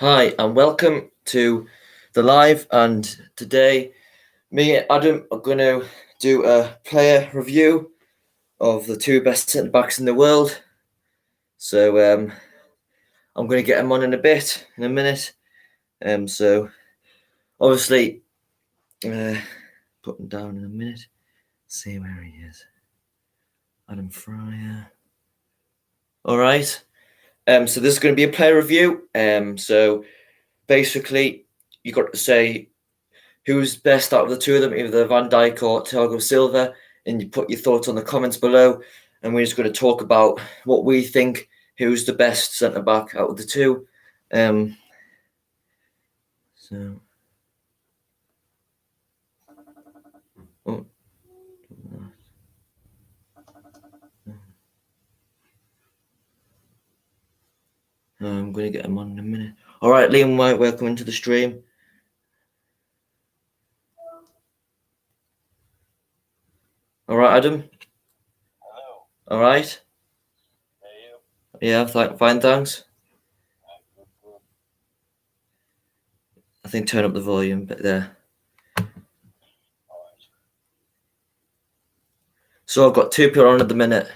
Hi, and welcome to the live. And today, me and Adam are going to do a player review of the two best centre backs in the world. So I'm going to get him on in a minute. So obviously, put him down in a minute. See where he is. Adam Fryer. All right. So this is going to be a player review. So basically, you got to say who's best out of the two of them, either Van Dijk or Thiago Silva, and you put your thoughts on the comments below. And we're just going to talk about what we think who's the best centre back out of the two. So, I'm going to get him on in a minute. All right, Liam White, welcome into the stream. All right, Adam. Hello. All right. Hey, you. Yeah, fine, thanks. Good. I think turn up the volume a bit there. All right. So I've got two people on at the minute.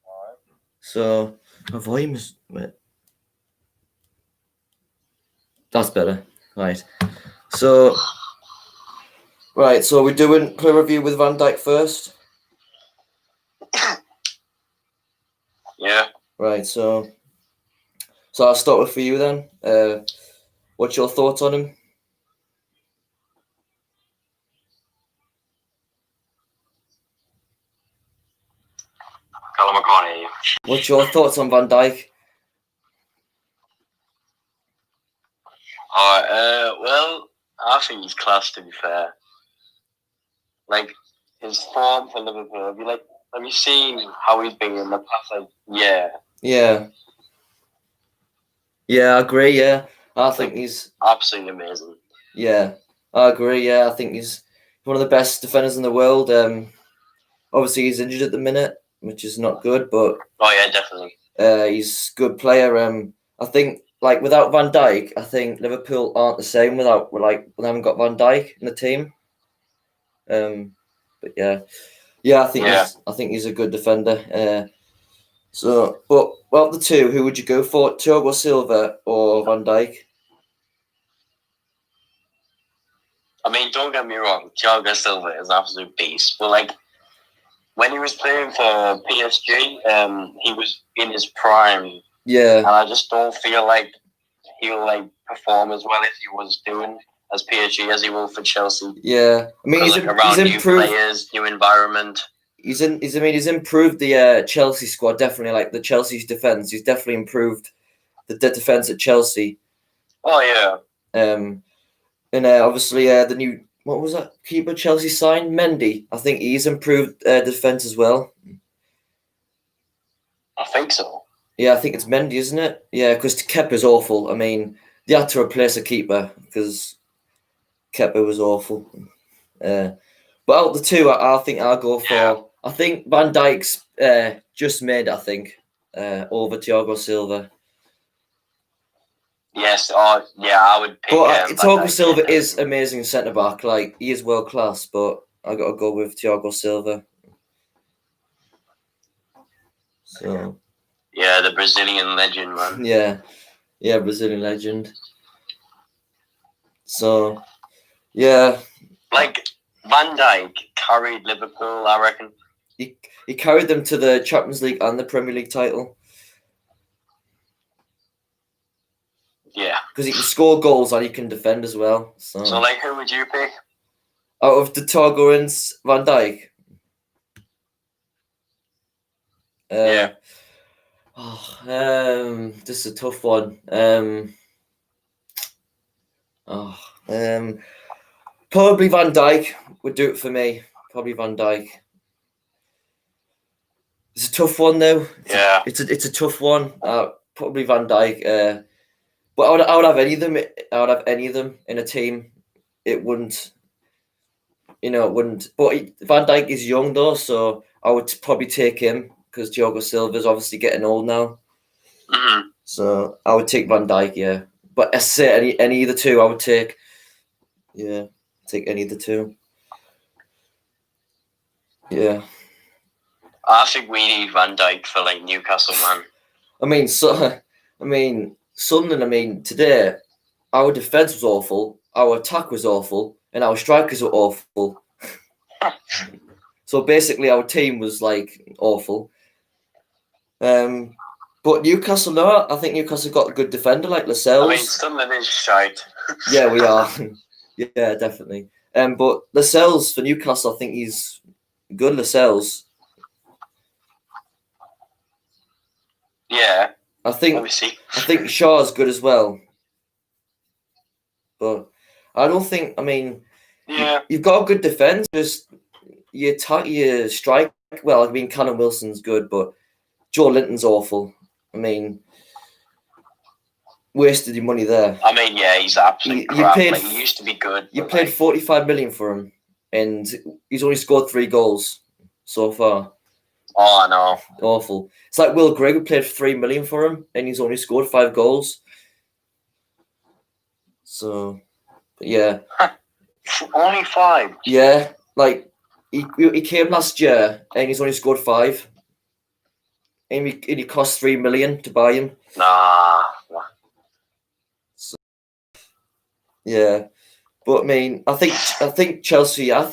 All right. So my volume is. That's better. Right. So we're doing player review with Van Dijk first. Yeah. Right. So I'll start with for you then. What's your thoughts on him? Callum, I can't hear you. What's your thoughts on Van Dijk? All right. Well, I think he's class. To be fair, like his form for Liverpool. Have you seen how he's been in the past year? Yeah. Yeah, I agree. Yeah, I think he's absolutely amazing. Yeah, I agree. Yeah, I think he's one of the best defenders in the world. Obviously he's injured at the minute, which is not good, but yeah, definitely. He's a good player. I think without Van Dijk, I think Liverpool aren't the same without we haven't got Van Dijk in the team. But I think he's a good defender. But the two, who would you go for, Thiago Silva or Van Dijk? I mean, don't get me wrong, Thiago Silva is an absolute beast. But when he was playing for PSG, he was in his prime. Yeah. And I just don't feel like he'll perform as well as he was doing as PSG as he will for Chelsea. Yeah, I mean he's improved. New players, new environment. He's improved the Chelsea squad definitely. Like the Chelsea's defense, he's definitely improved the defense at Chelsea. Oh yeah. And obviously the new what was that keeper Chelsea signed, Mendy. I think he's improved defense as well. I think so. Yeah, I think it's Mendy, isn't it? Yeah, because Kepa's awful. I mean, they had to replace a keeper because Kepa was awful. But out of the two, I think I'll go for. Yeah. I think Van Dijk's just made. I think over Thiago Silva. Yes. I would pick. But Thiago Silva is amazing centre back. Like he is world class. But I got to go with Thiago Silva. So. Yeah, the Brazilian legend, man. Yeah, Brazilian legend. So, yeah. Van Dijk carried Liverpool, I reckon. He carried them to the Champions League and the Premier League title. Yeah. Because he can score goals and he can defend as well. So who would you pick? Out of the Thiago and Van Dijk? Yeah. This is a tough one. Probably Van Dijk would do it for me. Probably Van Dijk. It's a tough one though. It's a tough one. Probably Van Dijk. But I would have any of them. I would have any of them in a team. It wouldn't. It wouldn't. But Van Dijk is young though, so I would probably take him because Thiago Silva is obviously getting old now. Mm-hmm. So I would take Van Dijk, yeah. But I say any of the two I would take. Yeah, take any of the two. Yeah. I think we need Van Dijk for like Newcastle, man. Sunderland, today our defence was awful, our attack was awful, and our strikers were awful. So basically our team was like awful. But Newcastle, no, I think Newcastle got a good defender like Lascelles. I mean, Sunderland is shite. Yeah, we are. Yeah, definitely. But Lascelles for Newcastle, I think he's good. Lascelles. Yeah. I think Shaw's good as well. But I don't think. Yeah. You've got a good defense. Just you attack, you strike. Well, Callum Wilson's good, but Joe Linton's awful. Wasted your money there. Yeah, he's absolutely crap. He used to be good. You paid 45 million for him, and he's only scored 3 goals so far. Oh, I know. Awful. It's like Will Grigg, who played 3 million for him, and he's only scored 5 goals. So, but yeah. Only 5? Yeah, he came last year, and he's only scored 5. And he cost 3 million to buy him. Nah. So, yeah. But I think Chelsea. I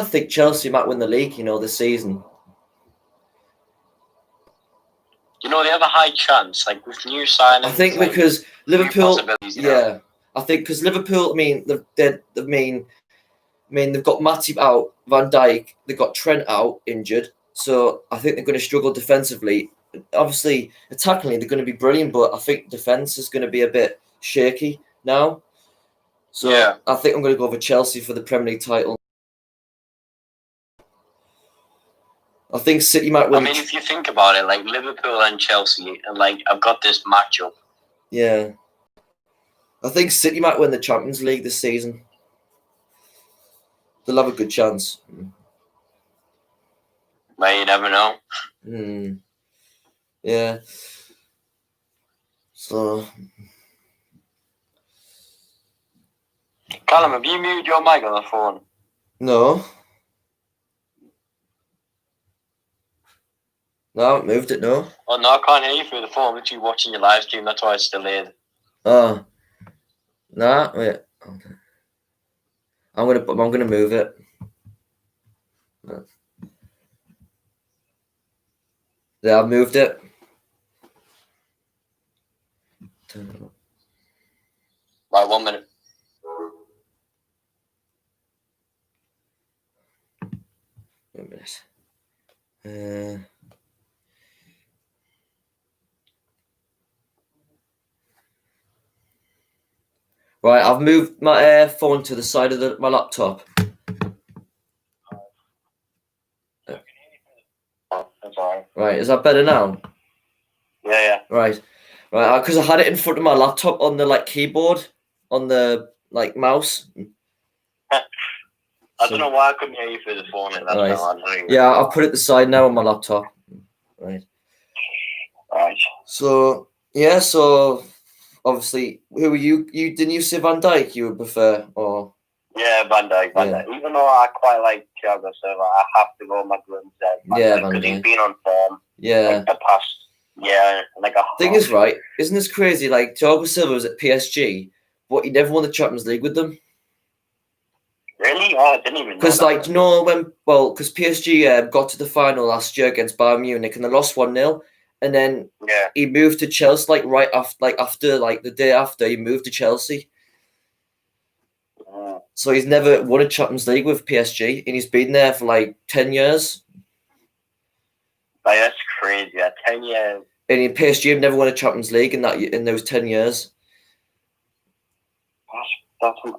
think Chelsea might win the league. This season. They have a high chance, with new signings. I think because Liverpool. Yeah, I think because Liverpool. They've got Matip out, Van Dijk. They've got Trent out injured, so I think they're going to struggle defensively. Obviously, attackingly they're going to be brilliant, but I think defense is going to be a bit shaky now. So yeah. I think I'm going to go for Chelsea for the Premier League title. I think City might win. If you think about it, Liverpool and Chelsea, and I've got this matchup. Yeah. I think City might win the Champions League this season. They'll have a good chance. Well, you never know. Yeah. So. Callum, have you muted your mic on the phone? No. No, I haven't moved it, no. Oh, no, I can't hear you through the phone. I'm literally watching your live stream. That's why it's delayed. Oh. Nah, wait. Okay. I'm gonna move it. Yeah, I've moved it. Right, 1 minute. Wait a minute. Right, I've moved my phone to the side of my laptop. Right, is that better now? Yeah. Right, because I had it in front of my laptop on the keyboard, on the mouse. I don't know why I couldn't hear you through the phone. Right. Yeah, I'll put it to the side now on my laptop. Right. So obviously, who were you? Didn't you say Van Dijk you would prefer, or? Yeah, Van Dijk. Even though I quite like Thiago Silva, I have to go with Van Dijk because he's been on form. Yeah. The past year, Thing is, right? Isn't this crazy? Thiago Silva was at PSG, but he never won the Champions League with them. Really? Oh, I didn't even know. Because because PSG got to the final last year against Bayern Munich and they lost 1-0. And then he moved to Chelsea right after the day after he moved to Chelsea. So he's never won a Champions League with PSG, and he's been there for 10 years. That's crazy. 10 years. And in PSG, have never won a Champions League in those 10 years.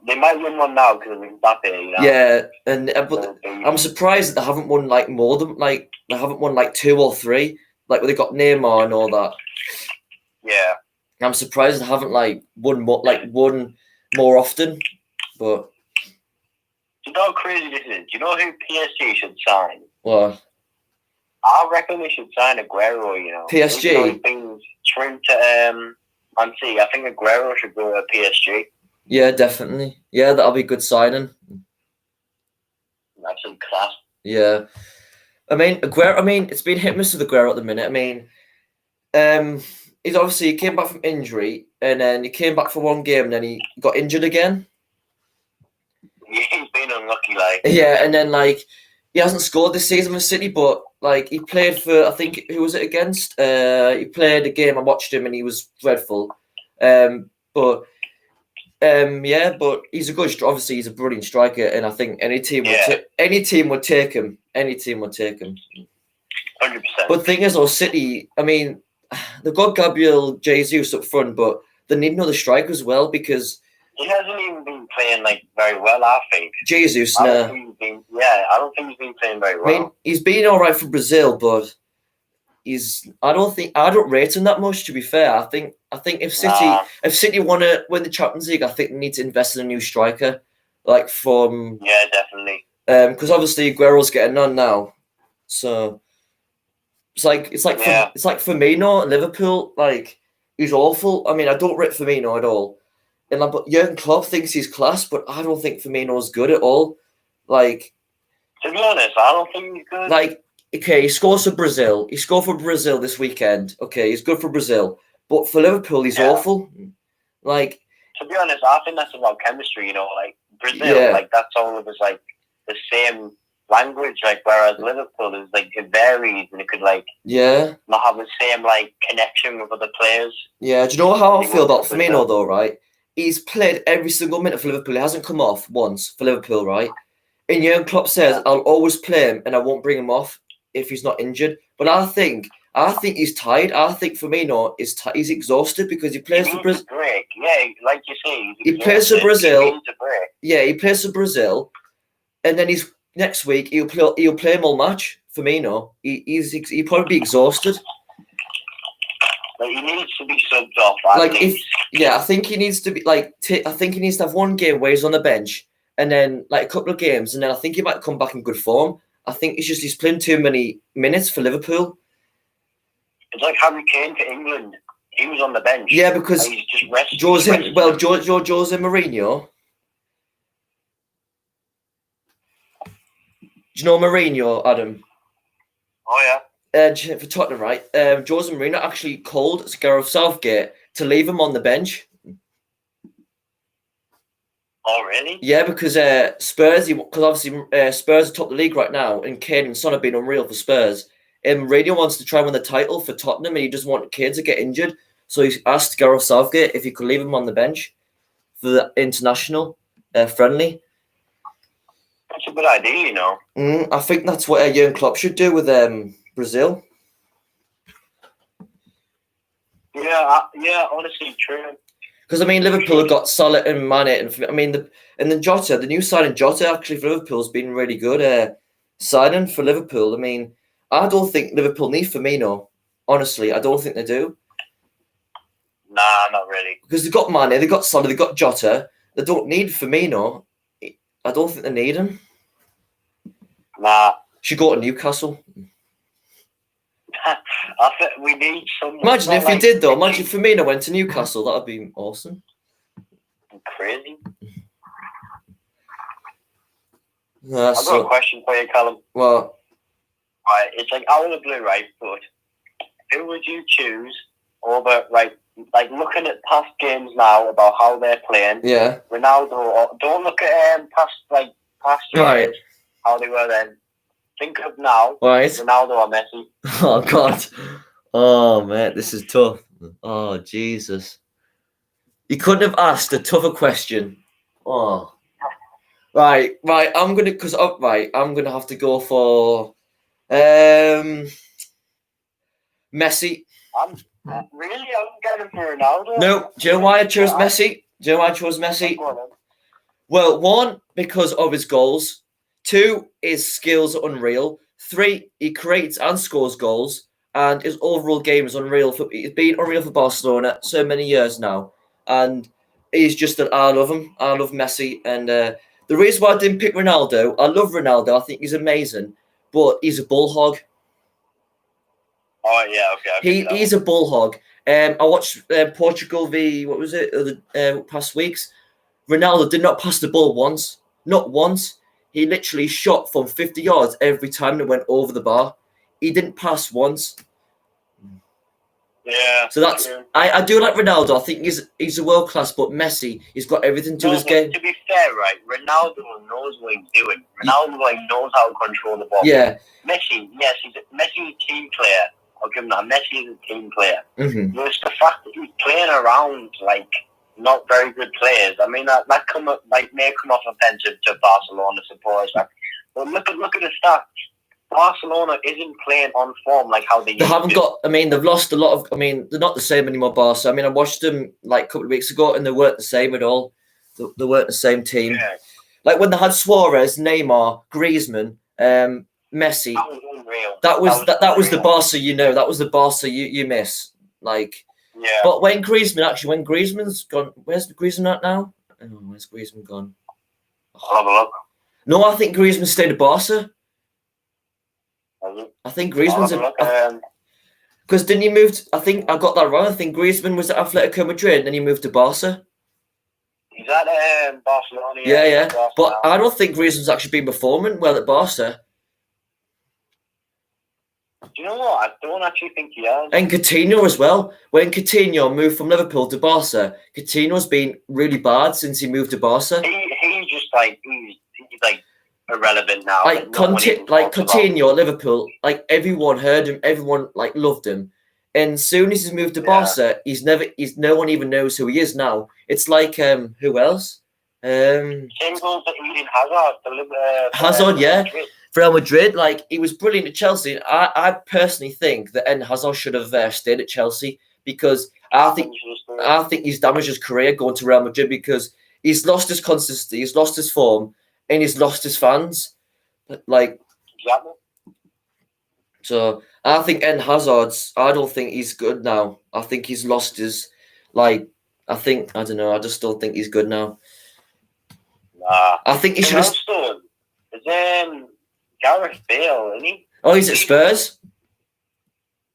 They might win one now because of Mbappe. Yeah, but I'm surprised that they haven't won more than they haven't won 2 or 3. Where they got Neymar and all that. Yeah. I'm surprised they haven't won more often. But do you know how crazy this is? Do you know who PSG should sign? What? I reckon they should sign Aguero, PSG? PSG? Things trying to And see, I think Aguero should go to PSG. Yeah, definitely. Yeah, that'll be a good signing. That's some class. Yeah. I mean, Aguero. I mean, it's been hit and miss with Aguero at the minute. I mean, he came back from injury, and then he came back for one game, and then he got injured again. He's been unlucky, like. Yeah, and then like he hasn't scored this season for City, but like he played for, I think, who was it against? He played a game. I watched him, and he was dreadful. But he's a good. Obviously, he's a brilliant striker, and I think any team would take him. Any team would take him. 100%. But the thing is, though, City. I mean, they've got Gabriel Jesus up front, but they need another striker as well because he hasn't even been playing like very well. I think Jesus. I don't think he's been playing very well. I mean, he's been all right for Brazil, but I don't rate him that much. To be fair, I think if City want to win the Champions League, I think they need to invest in a new striker, like from definitely. Because obviously Aguero's getting on now, so it's like Firmino at Liverpool. Like he's awful. I mean, I don't rate Firmino at all. And but Jurgen Klopp thinks he's class, but I don't think Firmino's good at all. Like, to be honest, I don't think he's good. Like, okay, he scores for Brazil. He scored for Brazil this weekend. Okay, he's good for Brazil, but for Liverpool, he's awful. Like, to be honest, I think that's about chemistry. You know, like Brazil, like that's all of us like the same language. Like whereas Liverpool is like it varies and it could like not have the same like connection with other players. Yeah, do you know how I feel about Firmino though? Right, he's played every single minute for Liverpool. He hasn't come off once for Liverpool, right? And Jurgen Klopp says, "I'll always play him and I won't bring him off if he's not injured." But I think he's tired. I think Firmino is he's exhausted because he plays for Brazil. Yeah, like you say, he plays for Brazil. Yeah, he plays for Brazil, and then next week he'll play him all match. Firmino, he'll probably be exhausted. Like he needs to be subbed off. I think he needs to be I think he needs to have one game where he's on the bench, and then like a couple of games, and then I think he might come back in good form. I think he's playing too many minutes for Liverpool. It's like Harry Kane for England. He was on the bench. Yeah, because he's just resting. Jose Mourinho. Do you know Mourinho, Adam? Oh yeah. For Tottenham, right? Jose Mourinho actually called Gareth Southgate to leave him on the bench. Oh really? Yeah, because Spurs. Because obviously Spurs are top of the league right now, and Kane and Son have been unreal for Spurs. And Mourinho wants to try and win the title for Tottenham, and he doesn't want Kane to get injured. So he asked Gareth Southgate if he could leave him on the bench for the international friendly. That's a good idea, you know. I think that's what Jurgen Klopp should do with Brazil. Yeah, honestly, true. Because I mean, Liverpool have got Salah and Mane, and then Jota, the new signing Jota actually for Liverpool has been really good signing for Liverpool. I mean, I don't think Liverpool need Firmino. Honestly, I don't think they do. Nah, not really. Because they've got Mane, they've got Salah, they've got Jota. They don't need Firmino. I don't think they need him. Nah. Should go to Newcastle. I think we need someone. Imagine if he did though. Imagine if Firmino went to Newcastle. That would be awesome. Crazy. I've got a question for you, Callum. What? Right, it's like out of the blue, right? But who would you choose over, right? Like looking at past games now about how they're playing. Yeah. Ronaldo. Don't look at past years, right. How they were then. Think of now. Right. Ronaldo or Messi. Oh God. Oh man, this is tough. Oh Jesus. You couldn't have asked a tougher question. Oh. Right. I'm gonna have to go for Messi. I'm getting for Ronaldo. No, do you know why I chose Messi? Well, one, because of his goals. 2, his skills are unreal. 3, he creates and scores goals. And his overall game is unreal. He's been unreal for Barcelona so many years now. And he's just I love him. I love Messi. And the reason why I didn't pick Ronaldo, I love Ronaldo. I think he's amazing. But he's a bull hog. Oh yeah, okay. He's a bull hog. I watched Portugal the past weeks. Ronaldo did not pass the ball once, not once. He literally shot from 50 yards every time it went over the bar. He didn't pass once. Yeah. So that's I do like Ronaldo. I think he's a world class, but Messi, he's got everything to his game. To be fair, right, Ronaldo knows what he's doing. Ronaldo knows how to control the ball. Yeah. Messi, yes, Messi's a team player. I'll give him that. Messi is a team player. Mm-hmm. It's the fact that he's playing around not very good players. I mean that may come off offensive to Barcelona supporters. But look at the stats. Barcelona isn't playing on form like how they used to. They haven't got. I mean, they've lost a lot of. I mean, they're not the same anymore. Barca. I mean, I watched them a couple of weeks ago, and they weren't the same at all. They weren't the same team. Yeah. Like when they had Suarez, Neymar, Griezmann, Messi. That was unreal. That was the Barca. That was the Barca you miss. Yeah. But when Griezmann's gone, where's Griezmann at now? Oh, where's Griezmann gone? I'll have a look. No, I think Griezmann stayed at Barca. I think Griezmann's because didn't he move? I think I got that wrong. I think Griezmann was at Atletico Madrid, and then he moved to Barca. He's at Barcelona. Yeah. But I don't think Griezmann's actually been performing well at Barca. Do you know what? I don't actually think he has. And Coutinho as well. When Coutinho moved from Liverpool to Barca, Coutinho's been really bad since he moved to Barca. He's just he's irrelevent now. Coutinho at Liverpool, everyone heard him, everyone loved him. And soon as he's moved to Barca, no one even knows who he is now. It's who else? Same goes to Eden Hazard. Hazard, yeah. For Real Madrid, he was brilliant at Chelsea. I personally think that Eden Hazard should have stayed at Chelsea because I think he's damaged his career going to Real Madrid because he's lost his consistency, he's lost his form, and he's lost his fans. Exactly. So I think Eden Hazard's. I don't think he's good now. I think he's lost his. I don't know. I just don't think he's good now. Nah. I think he should have. Is Gareth Bale, isn't he? Oh, he's at Spurs.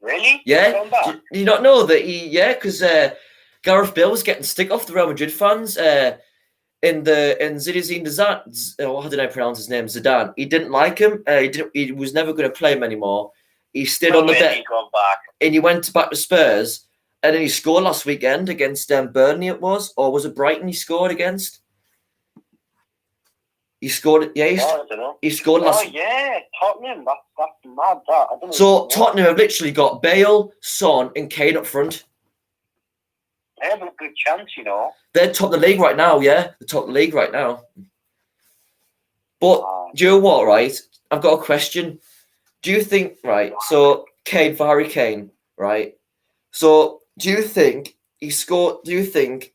Really? Yeah. Do you not know that he? Yeah, because Gareth Bale was getting stick off the Real Madrid fans. In Zinedine Zidane, how did I pronounce his name? Zidane. He didn't like him. He was never going to play him anymore. He stayed on the bench, and he went back to Spurs. And then he scored last weekend against Burnley. Or was it Brighton? He scored against. He scored. Yeah, he scored last. Oh yeah, Tottenham. That's mad. That. So Tottenham have literally got Bale, Son, and Kane up front. They have a good chance, They're top of the league right now. Yeah, they're top of the league right now. But do you know what? Right, I've got a question. Do you think So Kane for Harry Kane, right? So do you think he scored? Do you think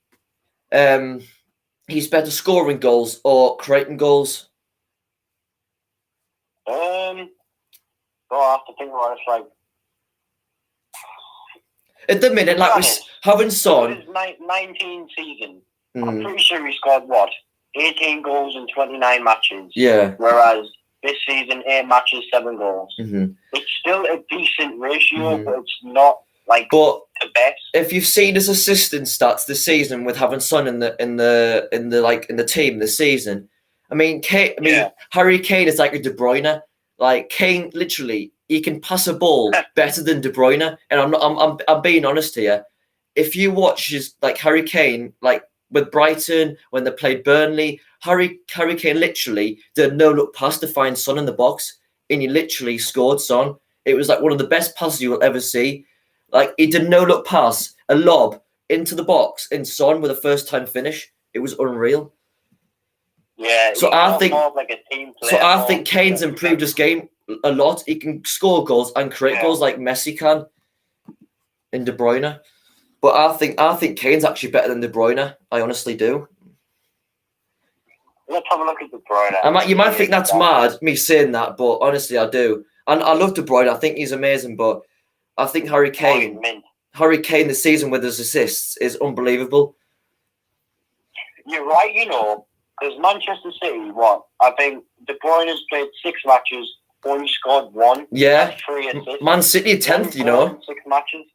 he's better scoring goals or creating goals? I have to think about it. At the minute, having Son. His 19 season, I'm pretty sure he scored 18 goals in 29 matches. Yeah. Whereas this season, 8 matches, 7 goals. Mm-hmm. It's still a decent ratio, but it's not the best. If you've seen his assistant stats this season with having Son in the team this season, Harry Kane is like a De Bruyne. Kane, literally, he can pass a ball better than De Bruyne, and I'm being honest here. If you watch Harry Kane, with Brighton when they played Burnley, Harry Kane literally did a no-look pass to find Son in the box, and he literally scored Son. It was one of the best passes you will ever see. He did a no-look pass, a lob into the box, and Son with a first-time finish. It was unreal. Yeah. So I think more like a team player. So I think Kane's improved his game a lot. He can score goals and create goals like Messi can in De Bruyne. But I think Kane's actually better than De Bruyne. I honestly do. Let's have a look at De Bruyne. You might think that's mad, me saying that, but honestly, I do. And I love De Bruyne. I think he's amazing, but I think Harry Kane this season with his assists is unbelievable. You're right, because Manchester City, I think De Bruyne has played 6 matches, only scored 1. Yeah. 3 assists. Man City are 10th, you know. 6 matches.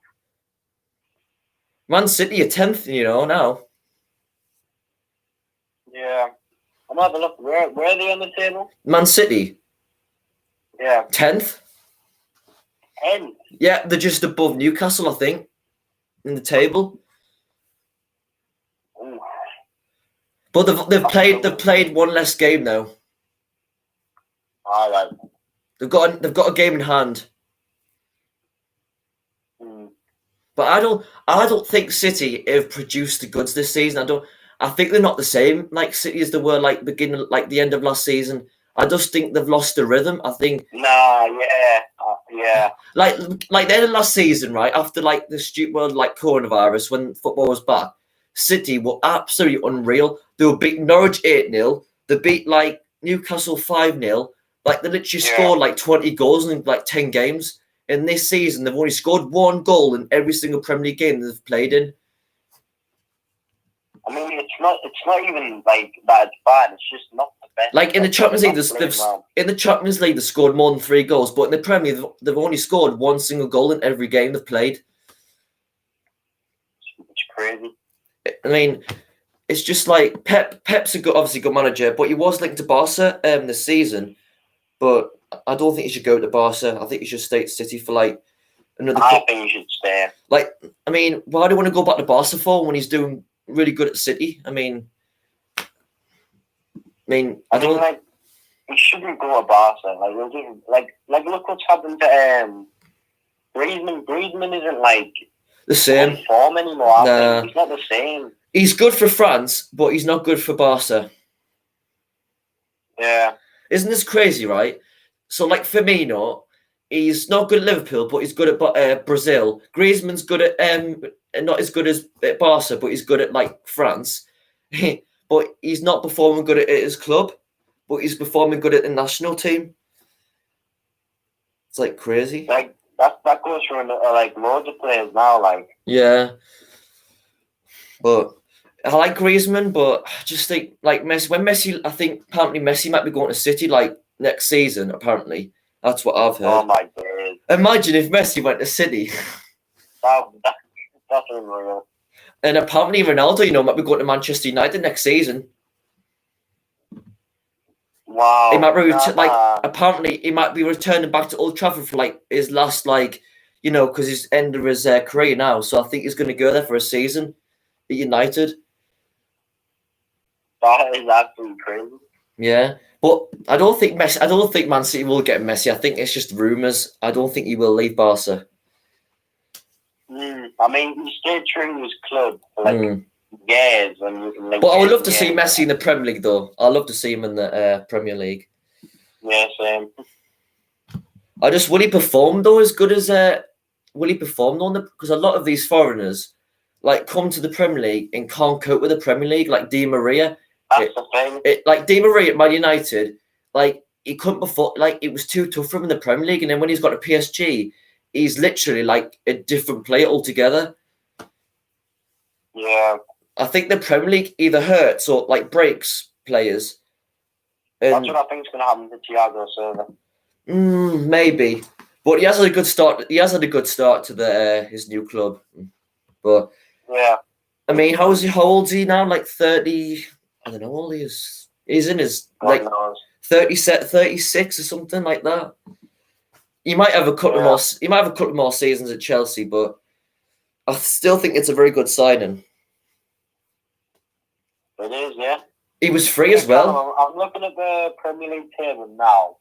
Man City are 10th, you know, now. Yeah. I'm having a look. Where are they on the table? Man City. Yeah. 10th. 10th? Yeah, they're just above Newcastle, I think, in the table. Ooh. But they've played one less game now. All right. They've got a game in hand. But I don't think City have produced the goods this season. I think they're not the same like City as they were like the end of last season. I just think they've lost the rhythm. I think. Nah, yeah. Like the end of last season, right after like the stupid world like coronavirus when football was back, City were absolutely unreal. They were beat Norwich 8-0. They beat like Newcastle 5-0. Like they literally scored like 20 goals in like 10 games. In this season, they've only scored 1 goal in every single Premier League game they've played in. I mean, it's not even like that bad. It's just not the best. Like in the Champions League, they've scored more than 3 goals, but in the Premier League, they've only scored 1 single goal in every game they've played. It's crazy. I mean, it's just like Pep's obviously good manager, but he was linked to Barca this season. But I don't think he should go to Barca. I think he should stay at City for like another. I think he should stay. Like, I mean, why do you want to go back to Barca for when he's doing really good at City? I mean, I don't like. He shouldn't go to Barca. Like look what's happened to Griezmann. Griezmann isn't like the same form anymore. Nah. He's not the same. He's good for France, but he's not good for Barca. Yeah. Isn't this crazy, right? So, like Firmino, he's not good at Liverpool, but he's good at Brazil. Griezmann's good at not as good as at Barca, but he's good at like France. But he's not performing good at his club, but he's performing good at the national team. It's like crazy. Like that goes for like loads of players now. Like yeah, but. I like Griezmann, but I just think like Messi. When Messi, I think apparently Messi might be going to City like next season. Apparently, that's what I've heard. Oh my God! Imagine if Messi went to City. That's unreal. And apparently Ronaldo, might be going to Manchester United next season. Wow! He might be apparently he might be returning back to Old Trafford for like his last because he's end of his career now. So I think he's going to go there for a season at United. That is absolutely crazy. Yeah, but I don't think Man City will get Messi. I think it's just rumours. I don't think he will leave Barca. I mean, he stayed true to his club for like years. But I would love to see Messi in the Premier League, though. I'd love to see him in the Premier League. Yeah, same. Will he perform though as good as will he perform though? Because a lot of these foreigners like come to the Premier League and can't cope with the Premier League, like Di Maria. That's the thing. Like Di Maria at Man United, like he couldn't perform. Like it was too tough for him in the Premier League, and then when he's got to PSG, he's literally like a different player altogether. Yeah, I think the Premier League either hurts or like breaks players. That's what I think is going to happen to Thiago Silva. Maybe, but he has had a good start. He has had a good start to his new club. But yeah, I mean, how old is he now? Like 30. I don't know. All he is. He's in his like 36 or something like that. He might have a couple more. He might have a couple more seasons at Chelsea, but I still think it's a very good signing. It is, yeah. He was free as well. I'm looking at the Premier League table now,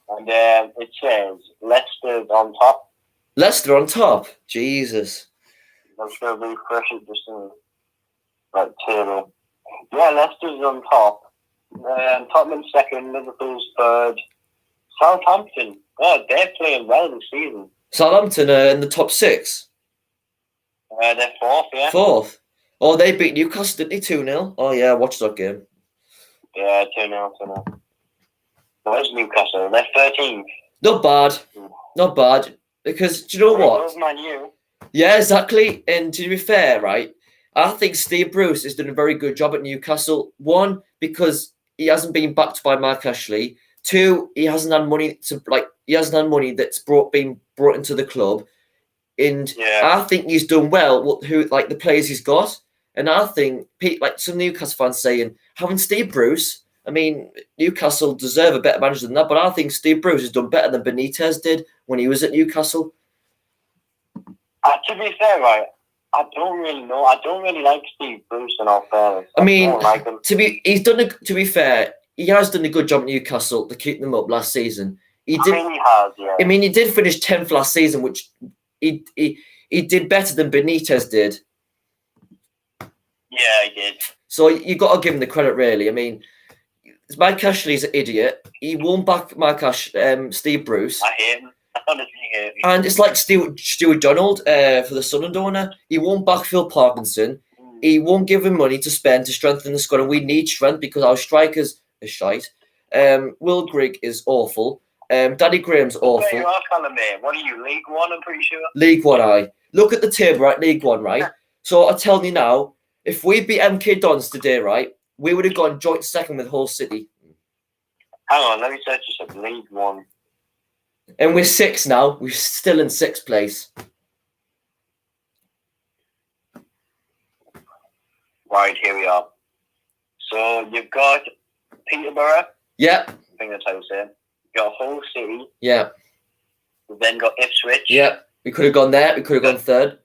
and it says Leicester's on top. Leicester on top. Jesus. I'm just going to refresh it just in that table. Yeah, Leicester's on top. Tottenham second, Liverpool's third. Southampton. Oh, they're playing well this season. Southampton are in the top 6. They're fourth, yeah. Fourth. Oh, they beat Newcastle, didn't they? 2-0. Oh yeah, I watched that game. Yeah, 2-0. Where's Newcastle? They're 13th. Not bad. Not bad. Because do you know what? Man U. Yeah, exactly. And to be fair, right, I think Steve Bruce has done a very good job at Newcastle. One, because he hasn't been backed by Mark Ashley. 2, he hasn't had money that's been brought into the club. And I think he's done well. The players he's got, and I think like some Newcastle fans saying having Steve Bruce. I mean, Newcastle deserve a better manager than that, but I think Steve Bruce has done better than Benitez did when he was at Newcastle. To be fair, right, I don't really know. I don't really like Steve Bruce in all fairness. I mean, don't like him. to be fair, he has done a good job at Newcastle to keep them up last season. He has, yeah. I mean, he did finish 10th last season, which he did better than Benitez did. Yeah, he did. So you got to give him the credit, really. I mean, Mike Ashley's an idiot. He won't back Steve Bruce. I hate him. I honestly hate him. And it's like Stuart Donald for the Sunderland owner. He won't back Phil Parkinson. He won't give him money to spend to strengthen the squad, and we need strength because our strikers are shite. Will Grigg is awful. Danny Graham's awful. You are calling me. What are you, League One? I'm pretty sure. League One, aye. Look at the table, right? League One, right? So I'm telling you now, if we beat MK Dons today, right, we would have gone joint second with Hull City. Hang on, let me search this up. League One. And we're 6th now. We're still in 6th place. Right, here we are. So you've got Peterborough. Yep. I think that's how you say it. You've got Hull City. Yeah. You've then got Ipswich. Yeah. We could have gone there. We could have gone 3rd.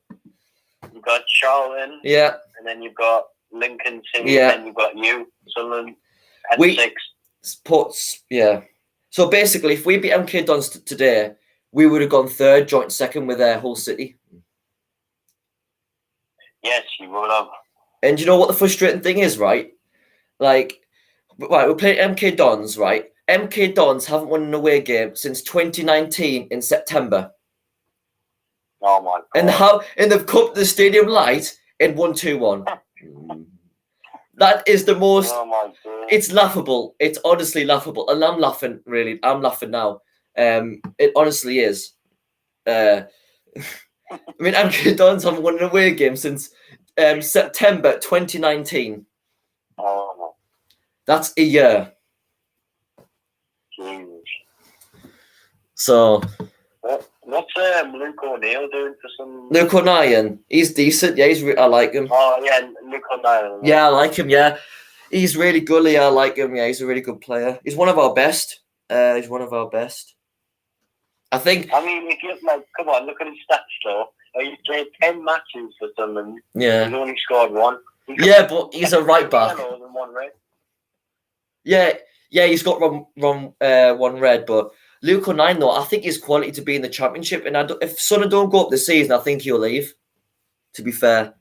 You've got Charlton. Yeah. And then you've got Lincoln City. Yeah. And then you've got you, Sunderland, and 6th. Yeah. So basically, if we beat MK Dons today, we would have gone 3rd, joint second with Hull City. Yes, you would have. And you know what the frustrating thing is, right? Like, right, we're playing MK Dons, right? MK Dons haven't won an away game since 2019 in September. Oh my God. And they've come to the Stadium Light and won 2-1. That is the most. Oh my God. It's laughable. It's honestly laughable, and I'm laughing. Really, I'm laughing now. It honestly is. I mean, MK Dons haven't won an away game since September 2019. Oh. That's a year. Jesus. So. What's Luke O'Neill doing for some? Luke O'Neill, he's decent. Yeah, I like him. Oh yeah, Luke O'Neill. Yeah, I like him. Yeah, he's really good. Yeah, I like him. Yeah, he's a really good player. He's one of our best. I think. I mean, if you come on, look at his stats though. He's played 10 matches for Sunderland. Yeah. He's only scored 1. But he's a right back. Yeah, he's got one red, but Luke O'Neill, though, I think he's quality to be in the Championship. And if Sunderland don't go up this season, I think he'll leave, to be fair.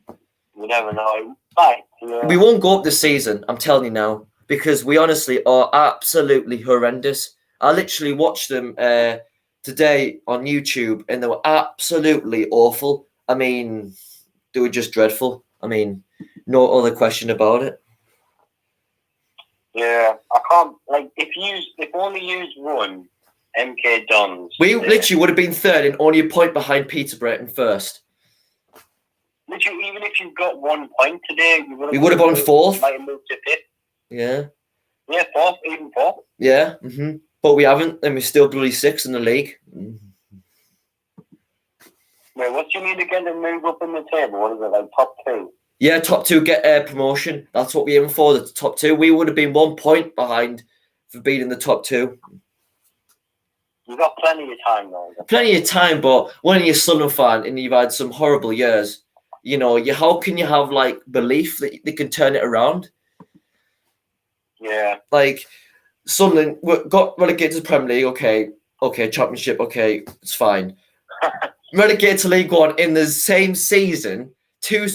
You never know. Right. Yeah. We won't go up this season, I'm telling you now, because we honestly are absolutely horrendous. I literally watched them today on YouTube, and they were absolutely awful. I mean, they were just dreadful. I mean, no other question about it. Yeah, I can't, if only used one MK Dons. We literally would have been 3rd and only a point behind Peterborough in 1st. Literally, even if you got 1 point today, we would have gone 4th. Might have moved to 5th. Yeah. Yeah, 4th, even 4th. Yeah, but we haven't, and we're still bloody 6th in the league. Wait, what do you need again to move up in the table? What is it, top 2? Yeah, top 2 get promotion. That's what we're aiming for, the top 2. We would have been 1 point behind for being in the top 2. You've got plenty of time, though. Plenty of time, but when you're a Sunderland fan and you've had some horrible years, how can you have, belief that they can turn it around? Yeah. Sunderland got relegated to the Premier League, okay, Championship, okay, it's fine. Relegated to League One in the same season, 3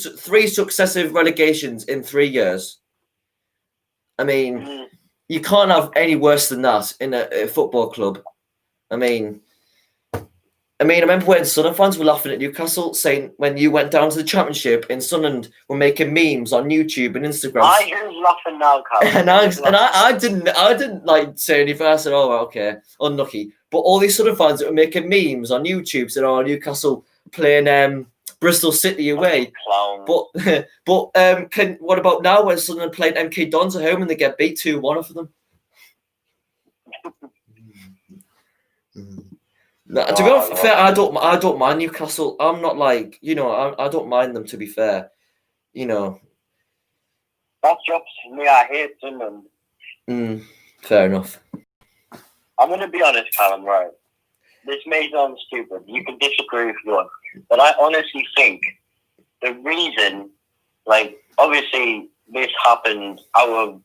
successive relegations in 3 years. I mean, you can't have any worse than that in a football club. I mean, I remember when Sunderland fans were laughing at Newcastle, saying when you went down to the Championship in Sunderland, were making memes on YouTube and Instagram. Who's laughing now, Carl? I didn't say anything. I said, "Oh, okay, unlucky." But all these Sunderland fans that were making memes on YouTube said, "Oh, Newcastle playing Bristol City away." But what about now when Sunderland played MK Dons at home and they get beat 2-1 for them? To be honest, fair, I don't mind Newcastle. I'm not like, I don't mind them, to be fair. That's just me. I hate Sunderland. Fair enough. I'm going to be honest, Callum, right? This may sound stupid. You can disagree if you want. But I honestly think the reason, obviously this happened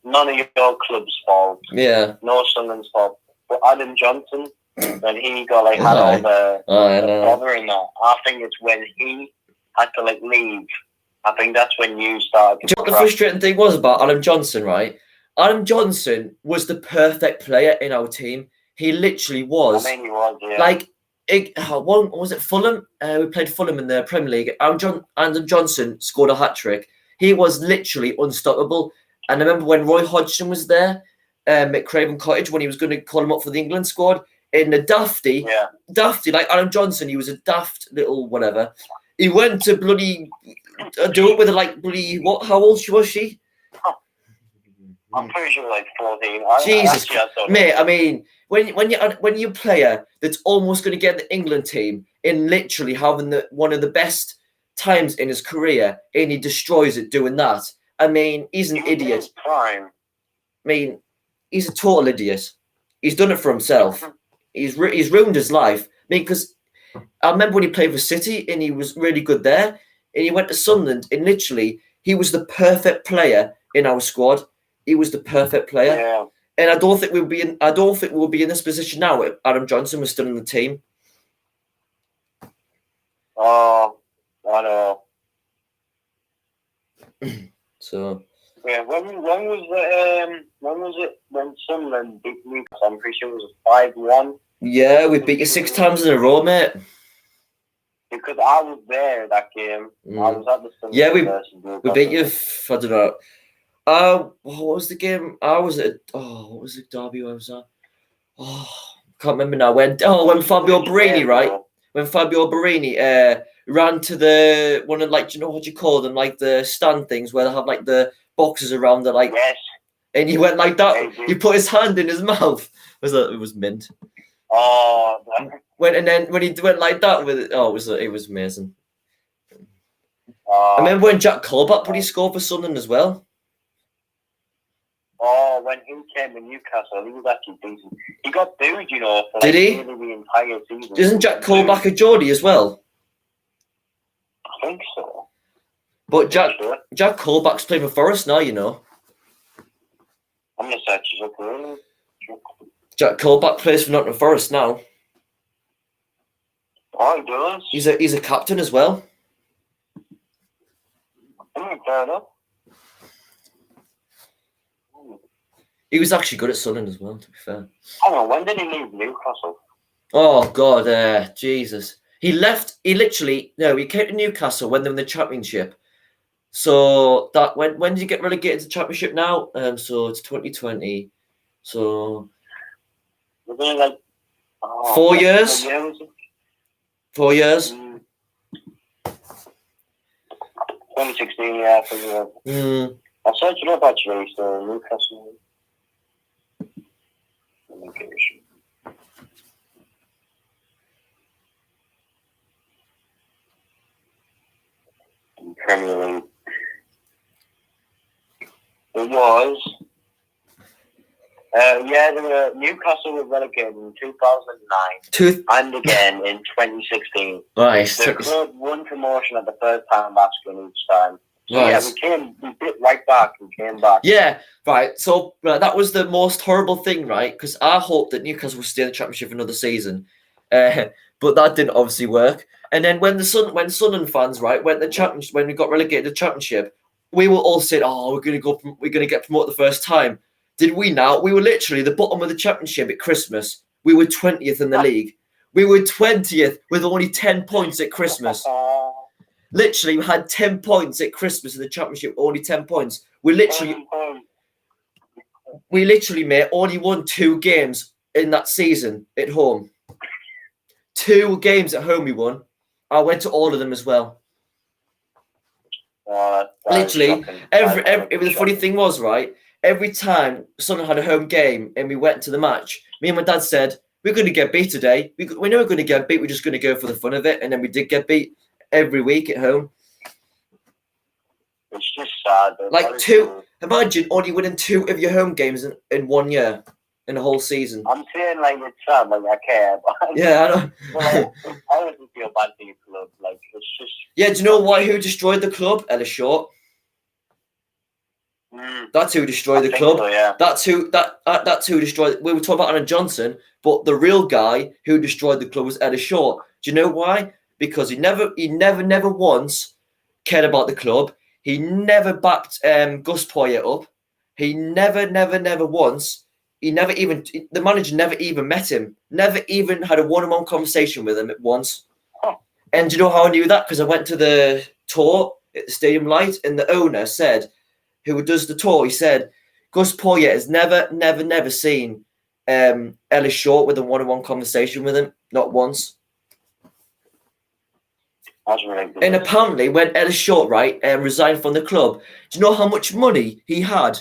none of your club's fault. Yeah. No Sunderland's fault. But Adam Johnson, when he got had all the bother in that, I think it's when he had to leave. I think that's when you started. Do you know what the frustrating thing was about Adam Johnson, right? Adam Johnson was the perfect player in our team. He literally was. I mean, he was, yeah. Was it Fulham? We played Fulham in the Premier League. Adam Johnson scored a hat-trick. He was literally unstoppable. And I remember when Roy Hodgson was there at Craven Cottage, when he was going to call him up for the England squad, in the dafty, like Adam Johnson, he was a daft little whatever. He went to bloody do it with how old was she? I'm pretty sure 14. Jesus, mate. I mean, when you're a player that's almost going to get the England team in literally having one of the best times in his career, and he destroys it doing that. I mean, he's an idiot. Prime. I mean, he's a total idiot. He's done it for himself. He's ruined his life. I mean, because I remember when he played for City and he was really good there, and he went to Sunderland and literally he was the perfect player in our squad. He was the perfect player. Yeah. And I don't think we'll be in this position now if Adam Johnson was still in the team. Oh, I know. So yeah, when was it when Sunderland beat Newcastle? I'm pretty sure it was 5-1. Yeah, we beat you 6 times in a row, mate. Because I was there that game. I was at the Sunderland we beat you. I don't know. What was the game? I was at. Oh, what was the derby I was at? Oh, can't remember now. When Fabio Borini, right? When Fabio Borini ran to the one of do you know what you call them? The stand things where they have the boxes around the Yes. And he went like that. He put his hand in his mouth. It was mint. Oh. When he went like that with it, it was amazing. I remember when Jack Colback put his score for Sunderland as well. Oh, when he came to Newcastle, he was actually decent. He got booed, for Did he? the entire season. Isn't Jack Colback a Geordie as well? I think so. But Jack Colback's playing for Forest now, I'm going to search his up really. Jack Colback plays for Nottingham Forest now. Oh, he does? He's a captain as well. Fair enough. He was actually good at Sunderland as well, to be fair. I don't know, when did he leave Newcastle? Oh, God, Jesus. He came to Newcastle when they were in the Championship. So, when did you get relegated to the Championship now? So, it's 2020. So... Was it 4 years? 4 years? 2016, yeah. I'll search it up actually, so Newcastle. Premier League. It was. Newcastle were relegated in 2009 and again in 2016. Nice. The club won promotion at the first time of asking each time. So nice. We bit right back and came back. Yeah, right. So that was the most horrible thing, right? Because I hoped that Newcastle would stay in the Championship for another season, but that didn't obviously work. And then when Sunderland fans, right, went the Championship, when we got relegated to the Championship, we were all saying, "Oh, we're gonna get promoted the first time." Did we now? We were literally the bottom of the Championship at Christmas. We were 20th in the league. We were 20th with only 10 points at Christmas. Literally, we had 10 points at Christmas in the Championship, only 10 points. We literally, mate, only won 2 games in that season at home. 2 games at home we won. I went to all of them as well. Literally, the funny thing was, right, every time Sunderland had a home game and we went to the match, me and my dad said, we're going to get beat today. We know we're going to get beat. We're just going to go for the fun of it. And then we did get beat every week at home. It's just sad. Like imagine only winning 2 of your home games in 1 year, in a whole season. I'm saying like it's sad, like I care. Yeah, I know. Like, I wouldn't feel bad for your club. Like it's just. Yeah, do you know why? Who destroyed the club? Ellis Short. That's who destroyed the club. So, yeah. That's who destroyed. We were talking about Alan Johnson, but the real guy who destroyed the club was Ellis Short. Do you know why? Because he never once cared about the club. He never backed Gus Poyet up. He never once. The manager never even met him. Never even had a one-on-one conversation with him once. Oh. And do you know how I knew that? Because I went to the tour at the Stadium Light, and the owner said, who does the tour, he said, Gus Poyet has never seen Ellis Short with a one-on-one conversation with him. Not once. That's ridiculous. And apparently, when Ellis Short, resigned from the club, do you know how much money he had?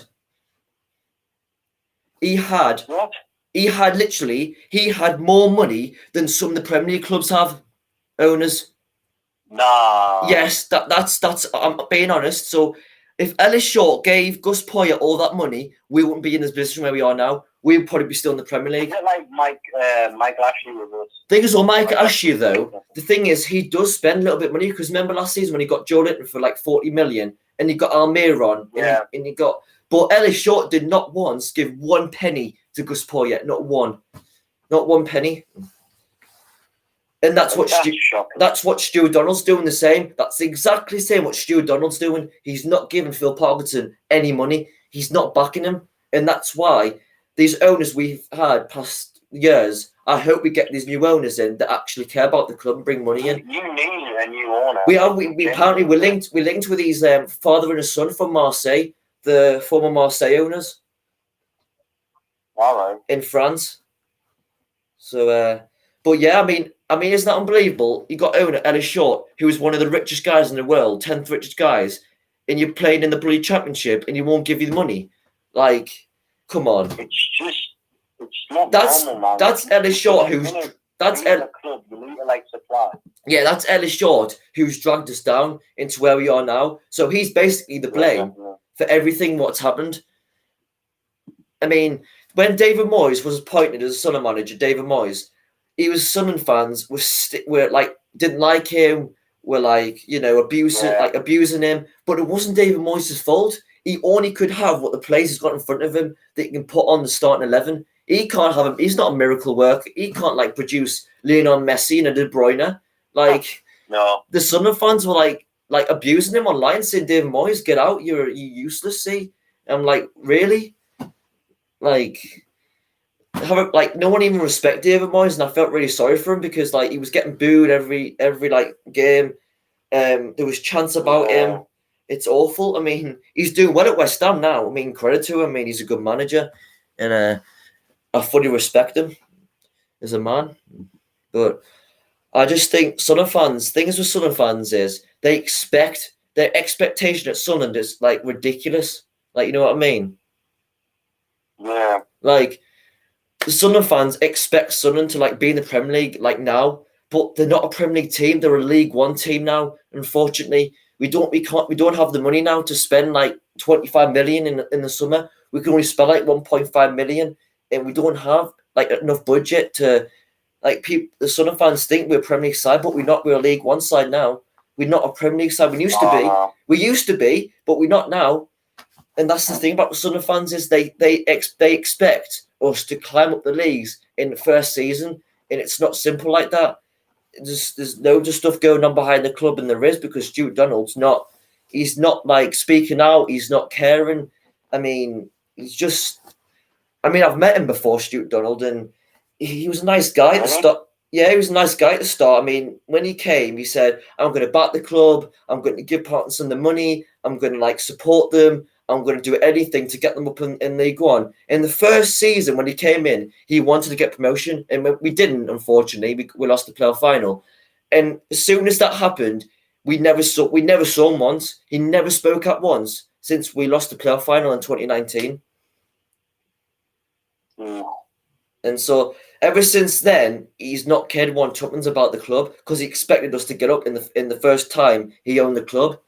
What? He had more money than some of the Premier League clubs have, owners. Nah. Yes, that's I'm being honest. So if Ellis Short gave Gus Poyet all that money, we wouldn't be in this position where we are now. We would probably be still in the Premier League. Is it like Michael Ashley with us? Thing is, Michael Ashley, though, the thing is, he does spend a little bit of money, because remember last season when he got Joe Linton for like 40 million and he got Almiron, and he got. But Ellis Short did not once give 1 penny to Gus Poyet, not one penny. And that's what Stu Donald's doing the same. That's exactly the same what Stu Donald's doing. He's not giving Phil Parkinson any money. He's not backing him. And that's why these owners we've had past years, I hope we get these new owners in that actually care about the club and bring money in. You need a new owner. We apparently we're linked with these father and a son from Marseille, the former Marseille owners. All right. In France. So but yeah, I mean, isn't that unbelievable? You got owner Ellis Short, who is one of the richest guys in the world, 10th richest guys, and you're playing in the bloody championship and he won't give you the money. Like, come on. It's not normal, man. That's Ellis Short club, you need to like supply. Yeah, that's Ellis Short who's dragged us down into where we are now. So he's basically the blame for everything what's happened. I mean, when David Moyes was appointed as a Sunderland manager, David Moyes, he was Sunderland fans were like didn't like him, were like abusing him, but it wasn't David Moyes' fault. He only could have what the players has got in front of him that he can put on the starting 11. He can't have him. He's not a miracle worker. He can't like produce Lionel Messi and De Bruyne. Like no, the Sunderland fans were like abusing him online, saying, "David Moyes, get out! You're useless." See, I'm like, really, like. No one even respected David Moyes, and I felt really sorry for him because he was getting booed every game. There was chants about him. It's awful. I mean, he's doing well at West Ham now. I mean, credit to him. I mean, he's a good manager, and I fully respect him as a man. But I just think Sunderland fans. Things with Sunderland fans is their expectation at Sunderland is ridiculous. You know what I mean? Yeah. The Sunderland fans expect Sunderland to be in the Premier League now, but they're not a Premier League team. They're a League One team now. Unfortunately, we don't have the money now to spend 25 million in the summer. We can only spend 1.5 million, and we don't have enough budget to the Sunderland fans think we're a Premier League side, but we're not. We're a League One side now. We're not a Premier League side. We used to be. We used to be, but we're not now. And that's the thing about the Sunderland fans is they expect us to climb up the leagues in the first season, and it's not simple like that. There's loads of stuff going on behind the club, and there is, because Stuart Donald's not speaking out. He's not caring. I mean, I've met him before, Stuart Donald, and he was a nice guy at the start. Yeah, he was a nice guy at the start. I mean, when he came, he said, "I'm going to back the club. I'm going to give Parkinson the money. I'm going to support them. I'm going to do anything to get them up in League One." In the first season, when he came in, he wanted to get promotion, and we didn't, unfortunately. We lost the playoff final. And as soon as that happened, we never saw him once. He never spoke up once since we lost the playoff final in 2019. And so ever since then, he's not cared one tuppence about the club because he expected us to get up in the first time he owned the club,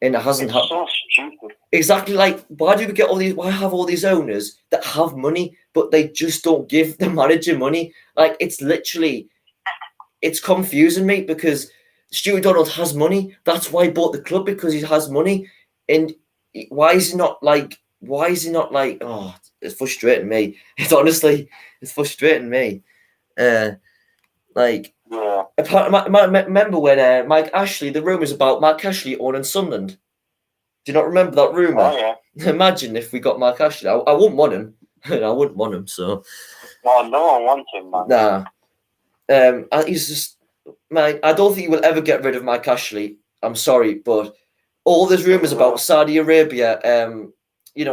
and it hasn't happened. So stupid. Exactly. Like, why do we get all these? Why have all these owners that have money, but they just don't give the manager money? Like, it's literally, it's confusing me because Stuart Donald has money. That's why he bought the club, because he has money. And why is he not like? Oh, it's frustrating me. It's frustrating me. Like, yeah. Remember when Mike Ashley? The rumours about Mike Ashley owning Sunderland. Do you not remember that rumour? Oh, yeah. Imagine if we got Mark Ashley. I wouldn't want him. I wouldn't want him. So. Well, no one wants him, man. Nah. He's just, man. I don't think he will ever get rid of Mike Ashley. I'm sorry, but all these rumours about Saudi Arabia,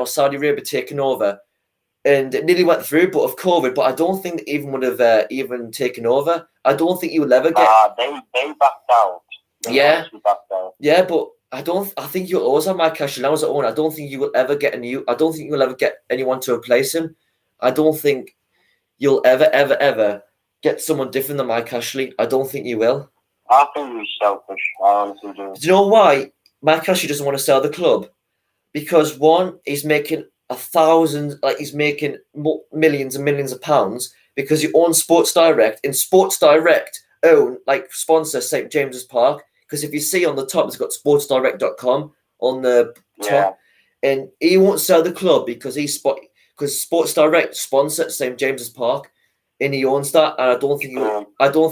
Saudi Arabia taking over, and it nearly went through, but of COVID. But I don't think they even would have even taken over. I don't think he will ever get. They backed out. They backed out. Yeah, but. I think you'll always have Mike Ashley now as an owner. I don't think you will ever get anyone to replace him. I don't think you'll ever get someone different than Mike Ashley. I don't think you will. I think he's selfish. I honestly do. Do you know why Mike Ashley doesn't want to sell the club? Because one, he's making he's making millions and millions of pounds because he owns Sports Direct, and Sports Direct own sponsor St James's Park. Because if you see on the top, it's got sportsdirect.com on the top, and he won't sell the club because Sports Direct sponsors St James's Park, and he owns that. And I don't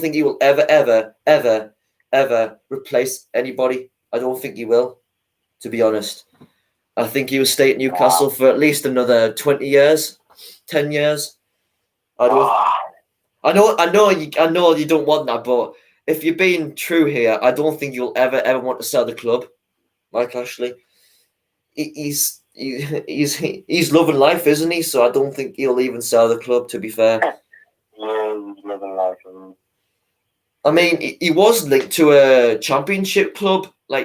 think he will ever replace anybody. I don't think he will, to be honest. I think he will stay at Newcastle for at least another 20 years, 10 years. I know you don't want that, but. If you're being true here, I don't think you'll ever want to sell the club, Mike Ashley. He's loving life, isn't he? So I don't think he'll even sell the club. To be fair, yeah, he's living life. I mean, he was linked to a championship club. I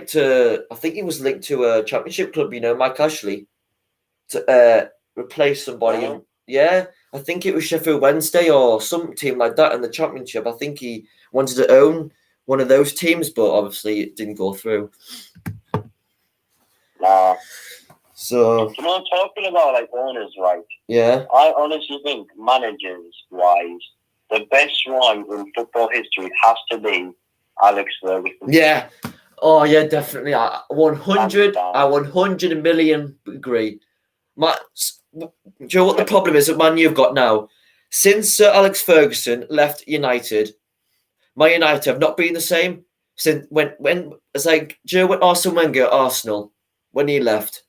think he was linked to a championship club. Mike Ashley, to replace somebody. Yeah, I think it was Sheffield Wednesday or some team like that in the championship. I think he wanted to own one of those teams, but obviously it didn't go through. Nah. So. Talking about owners, right? Yeah. I honestly think managers-wise, the best one in football history has to be Alex Ferguson. Yeah. Oh yeah, definitely. I 100 million agree. Do you know what the problem is that Man U've got now? Since Sir Alex Ferguson left United, Man United have not been the same since when it's like, do you know when Arsene Wenger at Arsenal, when he left?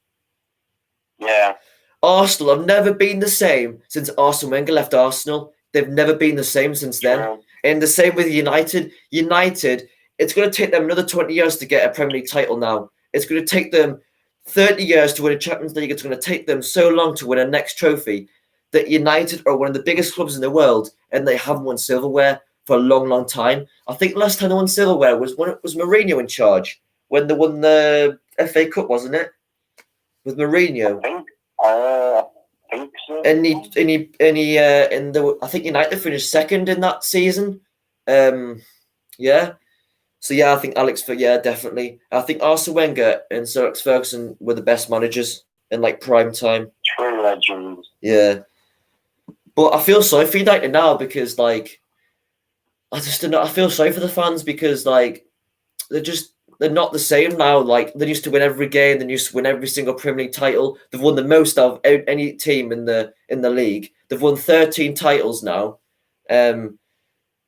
Yeah. Arsenal have never been the same since Arsene Wenger left Arsenal. They've never been the same since then. Yeah. And the same with United. United, it's going to take them another 20 years to get a Premier League title now. It's going to take them 30 years to win a Champions League. It's going to take them so long to win a next trophy that United are one of the biggest clubs in the world, and they haven't won silverware for a long, long time. I think last time they won silverware was when it was Mourinho in charge, when they won the FA Cup, wasn't it? With Mourinho. I think so. I think United finished second in that season. Yeah. So yeah, I think definitely. I think Arsene Wenger and Sir Alex Ferguson were the best managers in prime time. True legends. Yeah. But I feel sorry for United now because I just don't know. I feel sorry for the fans because they're not the same now. They used to win every game. They used to win every single Premier League title. They've won the most out of any team in the league. They've won 13 titles now.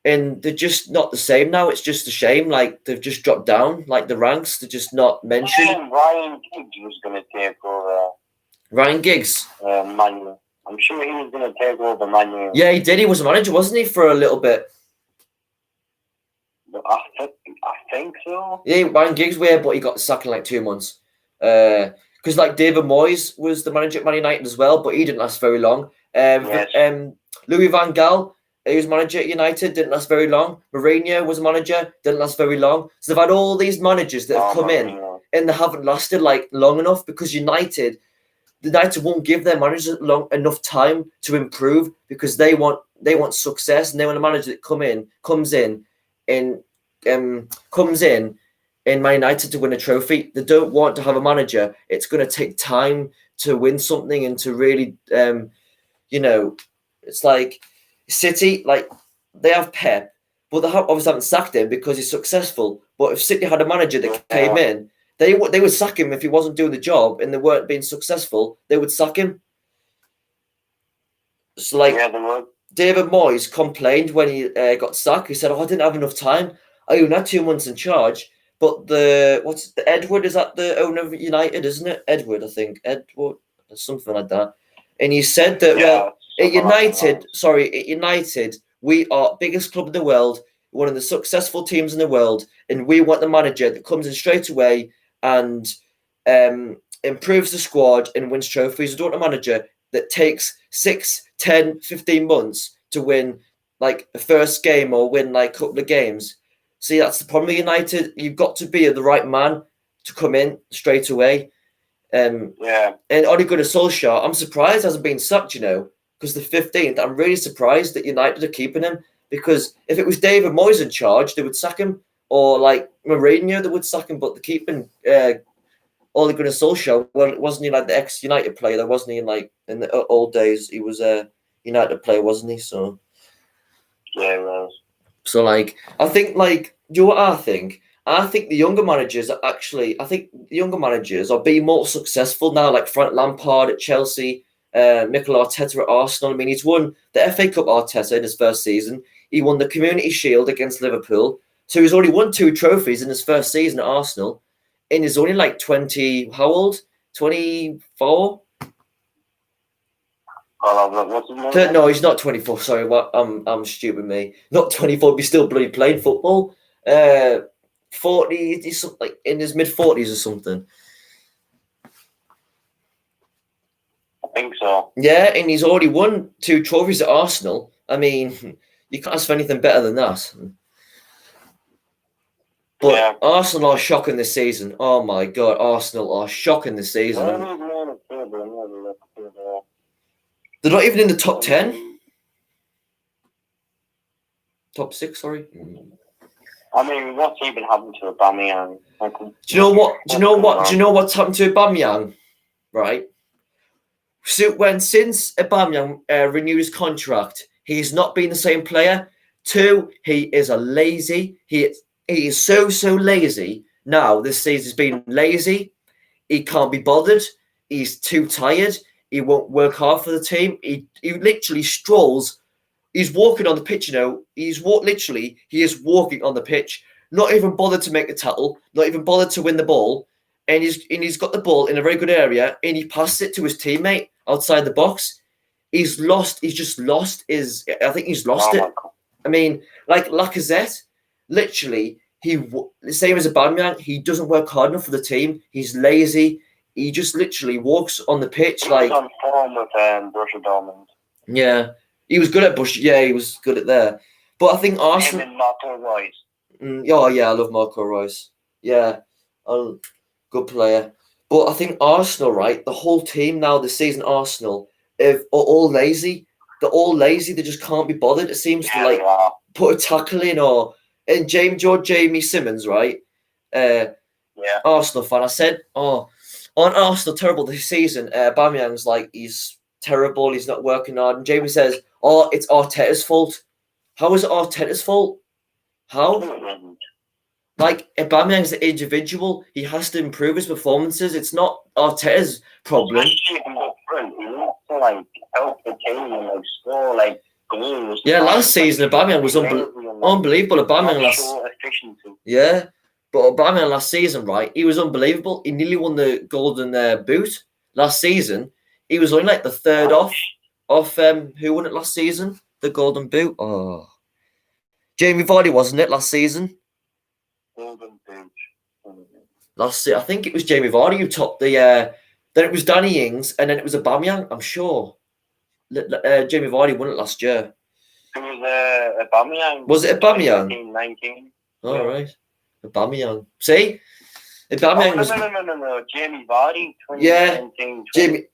And they're just not the same now. It's just a shame. They've just dropped down, the ranks. They're just not mentioned. Ryan Giggs was going to take over. Ryan Giggs? Man. I'm sure he was going to take over Man U. Yeah, he did. He was a manager, wasn't he, for a little bit? I think so. Yeah, Ryan Giggs but he got sacked in 2 months. Because David Moyes was the manager at Man United as well, but he didn't last very long. Yes. Louis van Gaal, he was manager at United, didn't last very long. Mourinho was a manager, didn't last very long. So they've had all these managers that have come in and they haven't lasted long enough because United won't give their managers enough time to improve because they want they want success, and they want a manager that comes in and Man United to win a trophy. They don't want to have a manager. It's going to take time to win something and to really, it's like City, like they have Pep, but they obviously haven't sacked him because he's successful. But if City had a manager that came in, they would sack him if he wasn't doing the job and they weren't being successful. They would sack him. So like David Moyes complained when he got sacked. He said, "Oh, I didn't have enough time. I only had 2 months in charge." But Edward, is that the owner of United, isn't it? Edward, I think. Edward, something like that. And he said that, at United, we are biggest club in the world, one of the successful teams in the world, and we want the manager that comes in straight away and improves the squad and wins trophies. We don't want a manager that takes 6, 10, 15 months to win like the first game or win like a couple of games. See, that's the problem with United. You've got to be the right man to come in straight away. And Ole Gunnar Solskjaer, I'm surprised he hasn't been sacked, because the 15th, I'm really surprised that United are keeping him, because if it was David Moyes in charge, they would sack him, or like Mourinho, they would sack him, but they're keeping Ole Gunnar Solskjaer. Well, wasn't he like the ex-United player? Wasn't he in the old days? He was a United player, wasn't he? So yeah, he was. So, like, I think, like, do you know what I think? I think the younger managers are being more successful now, like Frank Lampard at Chelsea, Mikel Arteta at Arsenal. I mean, he's won the FA Cup, Arteta, in his first season. He won the Community Shield against Liverpool. So he's already won 2 trophies in his first season at Arsenal. And he's only like 20, how old? 24? No, he's not 24. Sorry, I'm stupid. Me, not 24. He's still bloody playing football. 40. He's like in his mid-40s or something. I think so. Yeah, and he's already won 2 trophies at Arsenal. I mean, you can't ask for anything better than that. But Arsenal are shocking this season. Oh my God, Arsenal are shocking this season. They're not even in the top 10. Top 6, sorry. I mean, what's even happened to Aubameyang? Do you know what's happened to Aubameyang? Right. So since Aubameyang renewed his contract, he's not been the same player. 2, he is a lazy. He is so lazy now. This season he's been lazy. He can't be bothered. He's too tired. He won't work hard for the team. He literally strolls. He's walking on the pitch, He is walking on the pitch, not even bothered to make the tackle, not even bothered to win the ball. And he's got the ball in a very good area, and he passes it to his teammate outside the box. He's just lost it. I mean, like Lacazette, literally, the same as Aubameyang, he doesn't work hard enough for the team. He's lazy. He just literally walks on the pitch like. He's on form with Borussia Dortmund. Yeah, he was good at Bush. Yeah, he was good at there. But I think Arsenal. Him and Marco Reus. I love Marco Reus. Yeah, good player. But I think Arsenal, right? The whole team now this season, Arsenal, are all lazy. They're all lazy. They just can't be bothered. It seems to put a tackle in and Jamie Simmons, right? Arsenal fan. I said, on Arsenal, terrible this season. Aubameyang's like, he's terrible. He's not working hard. And Jamie says, it's Arteta's fault. How is it Arteta's fault? How? Like, Aubameyang's an individual. He has to improve his performances. It's not Arteta's problem. Last season Aubameyang was unbelievable. But Aubameyang last season, right? He was unbelievable. He nearly won the Golden Boot last season. He was only like the third off who won it last season? The Golden Boot. Oh, Jamie Vardy, wasn't it, last season? Golden Boot. I think it was Jamie Vardy who topped the. Then it was Danny Ings, and then it was Aubameyang. I'm sure. Jamie Vardy won it last year. It was Aubameyang. Was it Aubameyang? 19. All right. Aubameyang. See? Aubameyang was... No. Jamie Vardy. 2019. Jamie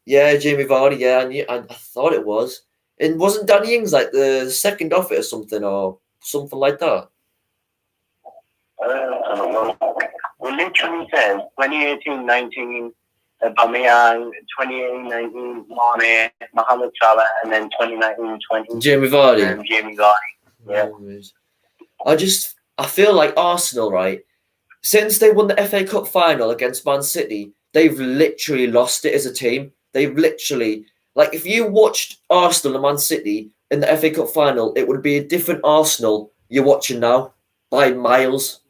Vardy. Yeah, I thought it was. And wasn't Danny Ings like the second off it or something like that? I don't know. We literally said 2018-19 Aubameyang, 2018-19 Mane, Mohamed Salah, and then 2019-20 Jamie Vardy. Jamie Vardy. Yeah. I feel like Arsenal, right? Since they won the FA Cup final against Man City, they've literally lost it as a team. They've literally, like, if you watched Arsenal and Man City in the FA Cup final, it would be a different Arsenal you're watching now by miles,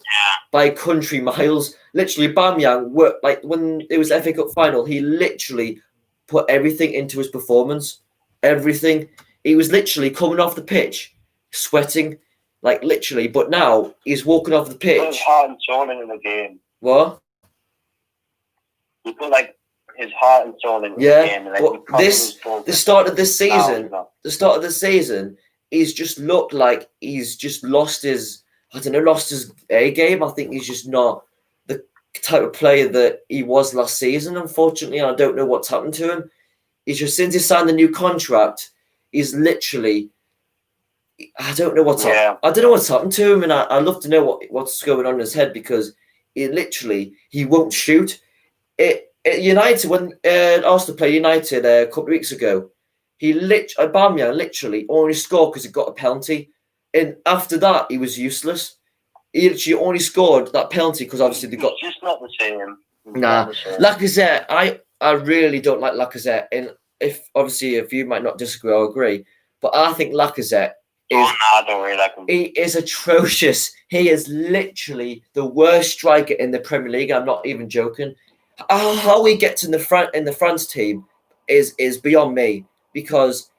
by country miles. Literally, Aubameyang worked, like, when it was the FA Cup final, he literally put everything into his performance. Everything. He was literally coming off the pitch, sweating, like literally. But now he's walking off the pitch. His heart and soul in the game. What? He put like his heart and soul in the game. Like, the start of this season, he's just looked like he's just lost his A game. I think he's just not the type of player that he was last season. Unfortunately, I don't know what's happened to him. He's just, since he signed the new contract, he's literally, I don't know what's happened to him, and I'd love to know what's going on in his head, because he won't shoot. United, when Arsenal played United a couple of weeks ago, Aubameyang literally only scored because he got a penalty, and after that he was useless. He literally only scored that penalty because obviously they got. It's just not the same. Lacazette, I really don't like Lacazette, and if you might not disagree or agree, but I think Lacazette I don't really like him. He is atrocious. He is literally the worst striker in the Premier League. I'm not even joking. How he gets in the France team is beyond me, because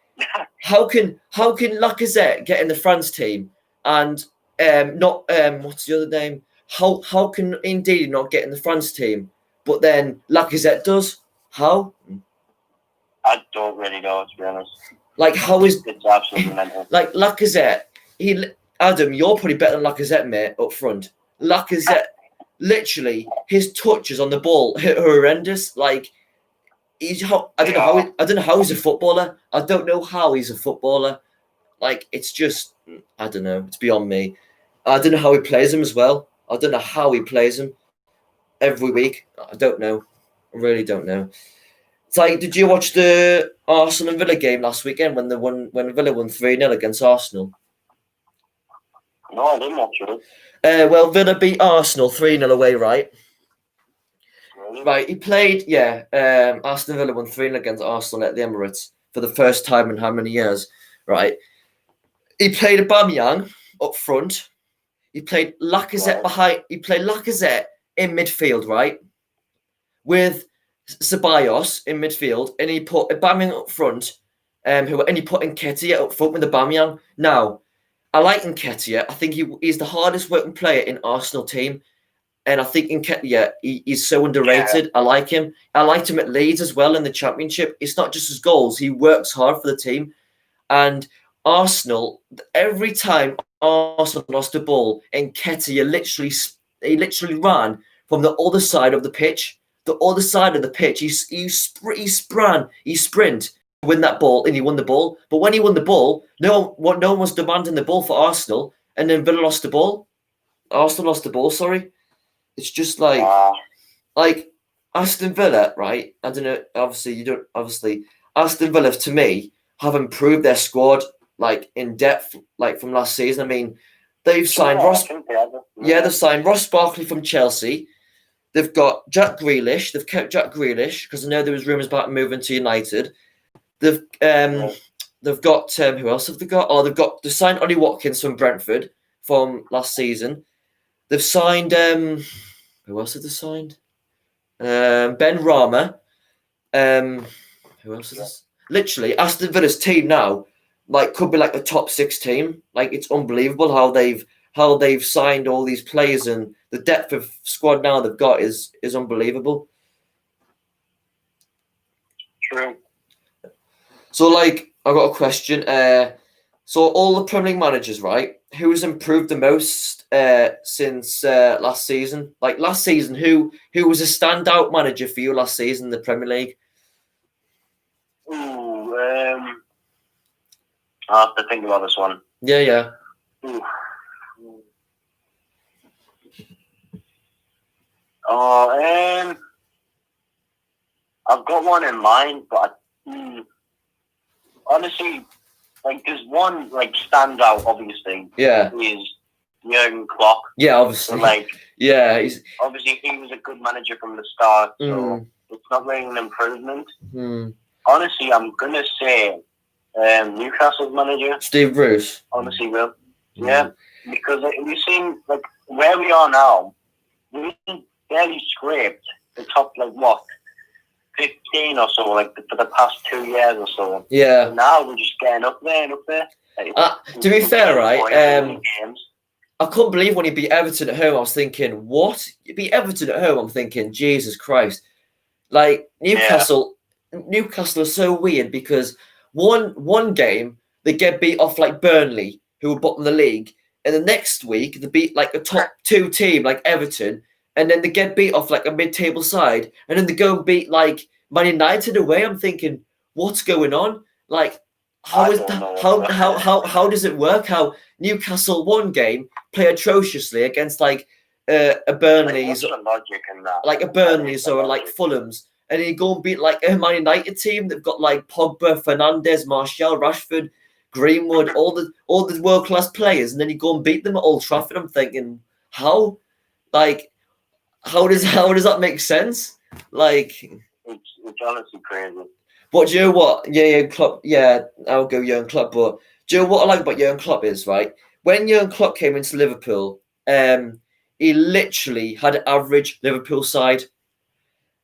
how can Lacazette get in the France team and not what's the other name? How can Indeed not get in the France team, but then Lacazette does? How? I don't really know, to be honest. Like, how is it's absolutely mental? Like Lacazette, Adam, you're probably better than Lacazette, mate, up front. Lacazette, literally, his touches on the ball are horrendous. Like, I don't know how he's a footballer. I don't know how he's a footballer. Like, it's just, I don't know. It's beyond me. I don't know how he plays him as well. I don't know how he plays him every week. I don't know. I really don't know. It's like, did you watch the Arsenal and Villa game last weekend when Villa won 3-0 against Arsenal? No, I didn't watch it. Well, Villa beat Arsenal 3-0 away, right? Really? Right, he played, Aston Villa won 3-0 against Arsenal at the Emirates for the first time in how many years, right? He played Aubameyang up front. He played Lacazette behind. He played Lacazette in midfield, right? With Ceballos in midfield, and he put Aubameyang up front, and he put Nketiah up front with Aubameyang. Now, I like Nketiah. I think he's the hardest working player in Arsenal team, and I think Nketiah he's so underrated. Yeah. I like him. I liked him at Leeds as well in the Championship. It's not just his goals; he works hard for the team. And Arsenal, every time Arsenal lost the ball, Nketiah literally ran from the other side of the pitch. The other side of the pitch, he sprint to win that ball, and he won the ball. But when he won the ball, no one was demanding the ball for Arsenal, and then Villa lost the ball. Arsenal lost the ball. Sorry, it's just like Aston Villa, right? I don't know. Obviously, Aston Villa to me have improved their squad like in depth, like from last season. I mean, they've signed they've signed Ross Barkley from Chelsea. They've got Jack Grealish. They've kept Jack Grealish because I know there was rumours about moving to United. They've got who else have they got? Oh, they've signed Ollie Watkins from Brentford from last season. They've signed who else have they signed? Ben Rama. Who else is this? Literally, Aston Villa's team now could be like the top 6 team. Like, it's unbelievable how they've signed all these players, and the depth of squad now they've got is unbelievable. True. So, I got a question. So all the Premier League managers, right? Who has improved the most since last season? Like last season, who was a standout manager for you last season in the Premier League? I have to think about this one. Yeah. Ooh. I've got one in mind, but honestly, like there's one like standout. Obviously, is Jurgen Klopp. Yeah, obviously. So, like, he's obviously he was a good manager from the start, so it's not really an improvement. Honestly, I'm gonna say Newcastle's manager, Steve Bruce. Honestly, will. Yeah, because you seem like where we are now, we barely scraped the top 15 or so, for the past 2 years or so. Yeah. And now we're just getting up there and up there. To be fair, right? I couldn't believe when he beat Everton at home. I was thinking, what? You beat Everton at home? I'm thinking, Jesus Christ! Like Newcastle are so weird because one game they get beat off like Burnley, who were bottom of the league, and the next week they beat like a top 2 team like Everton. And then they get beat off like a mid-table side, and then they go and beat like Man United away. I'm thinking, what's going on? Like, how does it work? How Newcastle one game play atrociously against like a Burnley's, like a Burnley's or like Fulham's, and then you go and beat like a Man United team. They've got like Pogba, Fernandes, Martial, Rashford, Greenwood, all the world-class players, and then you go and beat them at Old Trafford. I'm thinking, how? Like, how does that make sense? Like, it's honestly crazy. But do you know what? Jurgen Klopp. Yeah, I'll go Jurgen Klopp. But do you know what I like about Jurgen Klopp is, right? When Jurgen Klopp came into Liverpool, he literally had an average Liverpool side,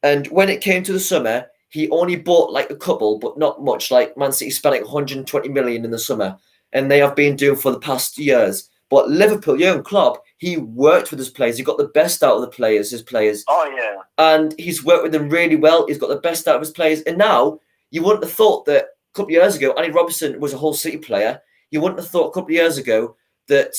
and when it came to the summer, he only bought like a couple, but not much. Like Man City spent like 120 million in the summer, and they have been doing for the past years. But Liverpool, Jurgen Klopp, he worked with his players. He got the best out of the players, his players. Oh, yeah. And he's worked with them really well. He's got the best out of his players. And now, you wouldn't have thought that a couple of years ago, Andy Robertson was a Hull City player. You wouldn't have thought a couple of years ago that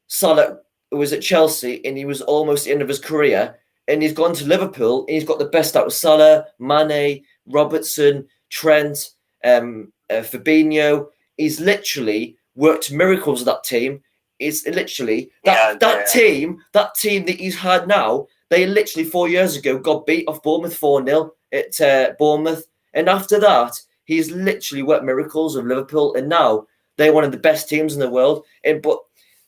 Salah was at Chelsea and he was almost the end of his career. And he's gone to Liverpool and he's got the best out of Salah, Mane, Robertson, Trent, Fabinho. He's literally worked miracles with that team. It's literally that team that he's had now. They literally 4 years ago got beat off Bournemouth 4-0 at Bournemouth, and after that he's literally worked miracles with Liverpool, and now they're one of the best teams in the world. But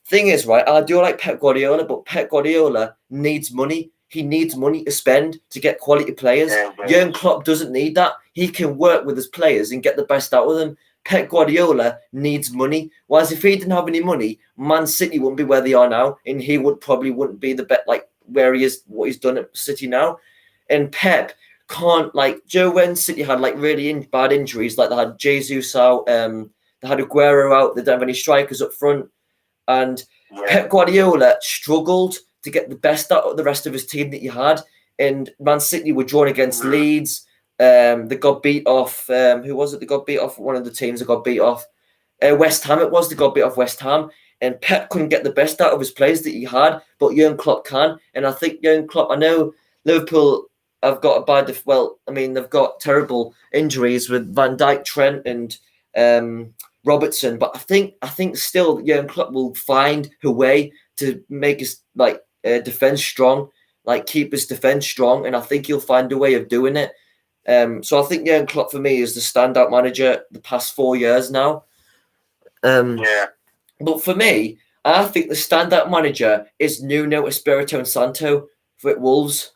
thing is, right, I do like Pep Guardiola, but Pep Guardiola needs money. He needs money to spend to get quality players. Jurgen Klopp doesn't need that. He can work with his players and get the best out of them. Pep Guardiola needs money. Whereas if he didn't have any money, Man City wouldn't be where they are now, and he wouldn't be the best, like where he is, what he's done at City now. And Pep can't, like, Joe, when City had like really bad injuries, like they had Jesus out, they had Aguero out, they didn't have any strikers up front, and Pep Guardiola struggled to get the best out of the rest of his team that he had. And Man City were drawn against Leeds. They got beat off. Who was it? They got beat off one of the teams. They got beat off West Ham. They got beat off West Ham, and Pep couldn't get the best out of his players that he had, but Jurgen Klopp can. And I think Jurgen Klopp. I know Liverpool have got a bad. They've got terrible injuries with Van Dijk, Trent, and Robertson. But I think still Jurgen Klopp will find a way to make his defense strong, like keep his defense strong, and I think he'll find a way of doing it. So I think Jurgen Klopp for me is the standout manager the past 4 years now. But for me, I think the standout manager is Nuno Espirito Santo for Wolves.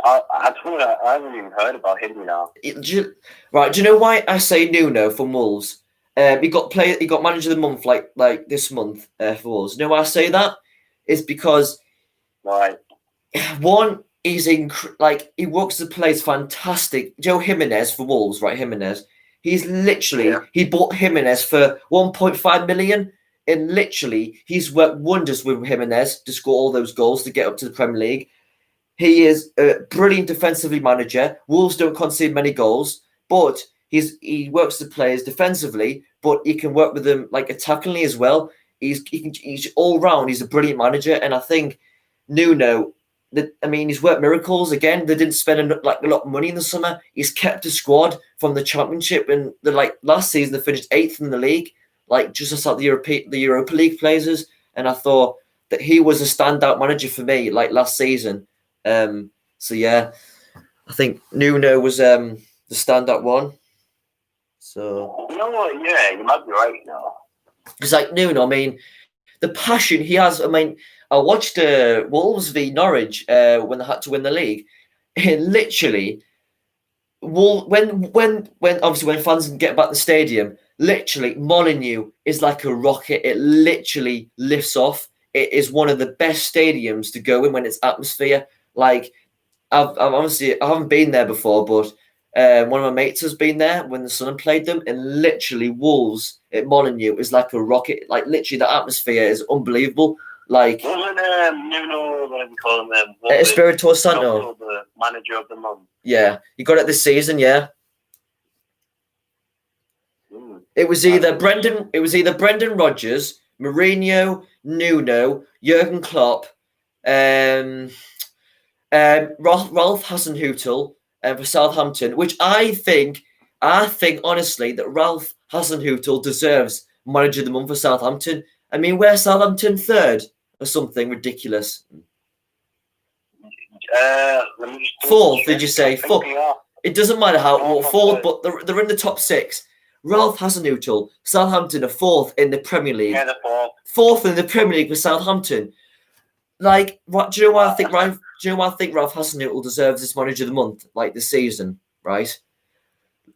I haven't even heard about him now. Do you know why I say Nuno for Wolves? He got manager of the month like this month for Wolves. You know why I say that? It's because one, he's he works the place fantastic. Joe Jimenez for Wolves, right? Jimenez. He's literally he bought Jimenez for 1.5 million, and literally he's worked wonders with Jimenez to score all those goals to get up to the Premier League. He is a brilliant defensively manager. Wolves don't concede many goals, but he works the players defensively, but he can work with them like attackingly as well. He's all round. He's a brilliant manager, and I think Nuno he's worked miracles again. They didn't spend a lot of money in the summer. He's kept a squad from the Championship, and last season they finished 8th in the league, just outside the Europa League places. And I thought that he was a standout manager for me, last season. So yeah, I think Nuno was the standout one. So you know what? Yeah, you might be right now. Because Nuno, the passion he has. I watched Wolves v Norwich when they had to win the league. Literally, when obviously when fans get back to the stadium, literally Molineux is like a rocket. It literally lifts off. It is one of the best stadiums to go in when it's atmosphere. I haven't been there before, but one of my mates has been there when the Sun played them, and literally Wolves at Molineux is like a rocket. Literally, the atmosphere is unbelievable. Wasn't Nuno, what do you call him? Espirito Santo, the manager of the month. Yeah, he got it this season. Yeah, it was either Brendan Rodgers, Mourinho, Nuno, Jurgen Klopp, Ralph Hasenhüttl for Southampton, which I think honestly that Ralph Hasenhüttl deserves manager of the month for Southampton. We're Southampton 3rd or something ridiculous. 4th, did you say? 4th. It doesn't matter how 4th, but they're in the top 6. Ralph Hasenhüttl, Southampton are 4th in the Premier League. Yeah, the 4th in the Premier League with Southampton. What do you know why I think Ralph Hasenhüttl deserves this manager of the month, this season, right?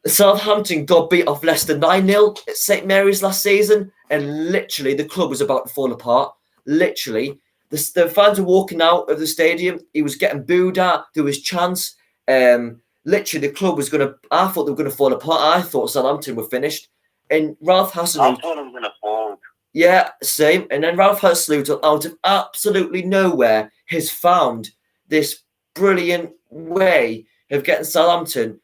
Southampton got beat off Leicester 9-0 at St Mary's last season, and literally the club was about to fall apart. Literally, the fans were walking out of the stadium. He was getting booed at. There was chants. Literally, the club was going to. I thought they were going to fall apart. I thought Southampton were finished. And Ralph Hasenhüttl. I thought it was going to fall. Yeah, same. And then Ralph Hasenhüttl, out of absolutely nowhere, has found this brilliant way of getting Southampton.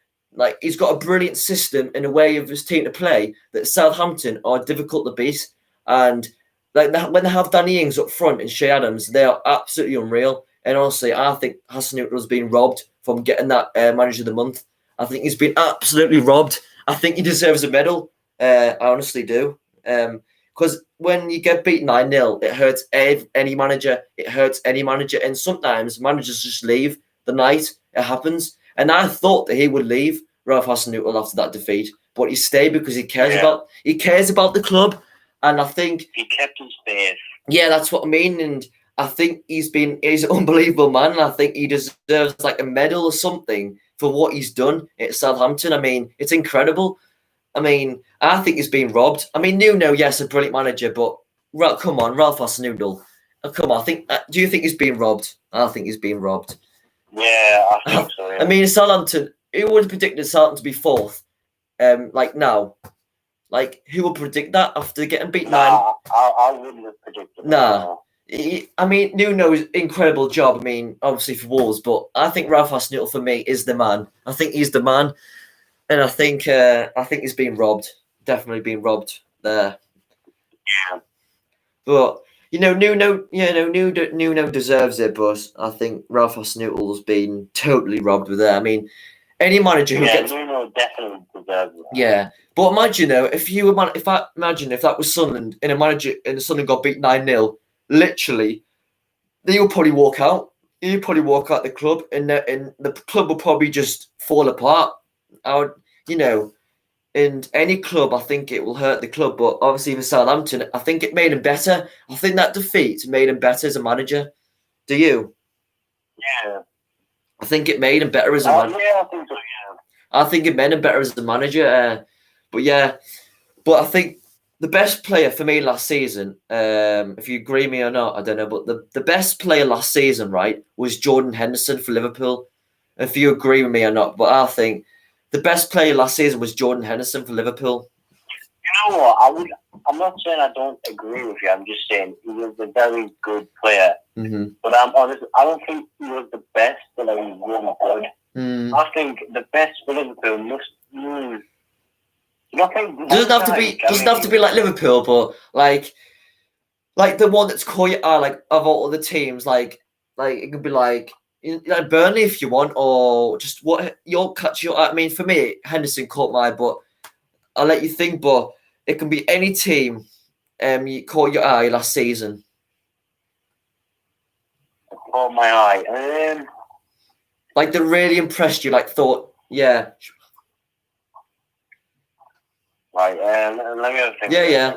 He's got a brilliant system and a way of his team to play that Southampton are difficult to beat. And when they have Danny Ings up front and Shea Adams, they are absolutely unreal. And honestly, I think Hasenhüttl has been robbed from getting that manager of the month. I think he's been absolutely robbed. I think he deserves a medal. I honestly do. Because when you get beat 9-0, it hurts any manager. It hurts any manager. And sometimes managers just leave the night. It happens. And I thought that he would leave, Ralph Hasenhüttl, after that defeat. But he stayed because he cares about the club. And I think he kept his faith. Yeah, that's what I mean. And I think he's an unbelievable man. And I think he deserves a medal or something for what he's done at Southampton. It's incredible. I think he's been robbed. Nuno, yes, a brilliant manager, but come on, Ralph Hasenhüttl. Come on, do you think he's been robbed? I think he's been robbed. Yeah, I think so. Yeah. Southampton. Who would have predicted Southampton to be 4th? Now, who would predict that after getting beaten 9? I wouldn't have predicted. Nah. Nuno's incredible job. Obviously for Wolves, but I think Ralph Hasenhüttl for me is the man. I think he's the man. And I think he's been robbed. Definitely been robbed there. Yeah. But Nuno deserves it. But I think Ralph Hasenhüttl has been totally robbed with that. Any manager who gets Nuno definitely deserves it. Yeah, but imagine if that was Sunderland and a manager and Sunderland got beat 9-0, literally, they'll probably walk out. He'll probably walk out the club, and the club will probably just fall apart. And any club, I think it will hurt the club. But obviously for Southampton, I think it made him better. I think that defeat made him better as a manager. Do you? Yeah. I think it made him better as a manager. Yeah, I think so, yeah. I think it made him better as a manager. But I think the best player for me last season, if you agree with me or not, I don't know, but the best player last season, right, was Jordan Henderson for Liverpool. If you agree with me or not, but I think the best player last season was Jordan Henderson for Liverpool. You know what? I'm not saying I don't agree with you. I'm just saying he was a very good player. Mm-hmm. But I'm honest, I don't think he was the best, but he was really good. Mm. I think the best for Liverpool must. You don't think doesn't have to be like Liverpool, but like the one that's caught your eye, of all the teams, it could be like Burnley if you want, or just what your catch your. I mean, for me, Henderson caught my eye, but I'll let you think. But it can be any team. You caught your eye last season. Caught my eye. Like that really impressed you. Like thought, yeah. Right. Let me have a think. Yeah.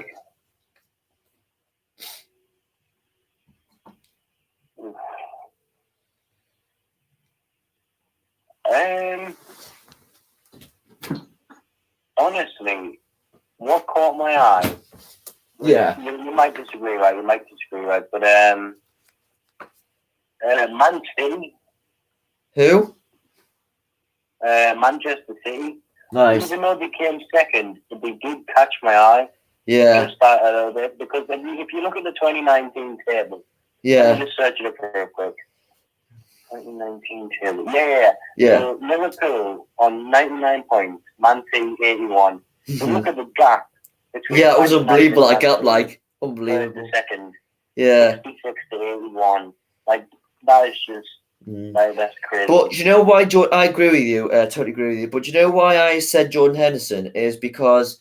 Honestly, what caught my eye? Yeah. You might disagree, right? But Man City. Who? Manchester City. Nice. Even though they came second, they did catch my eye. Yeah. Just a little bit, because if you look at the 2019 table, let me just search it up real quick. 2019 table. Yeah. So Liverpool on 99 points, Man City 81. So look at the gap between. Yeah, it was unbelievable. I got unbelievable. The second. Yeah. 66 to 81. Like that is just. That's crazy. But you know why, Jordan? I agree with you. Totally agree with you. But you know why I said Jordan Henderson is because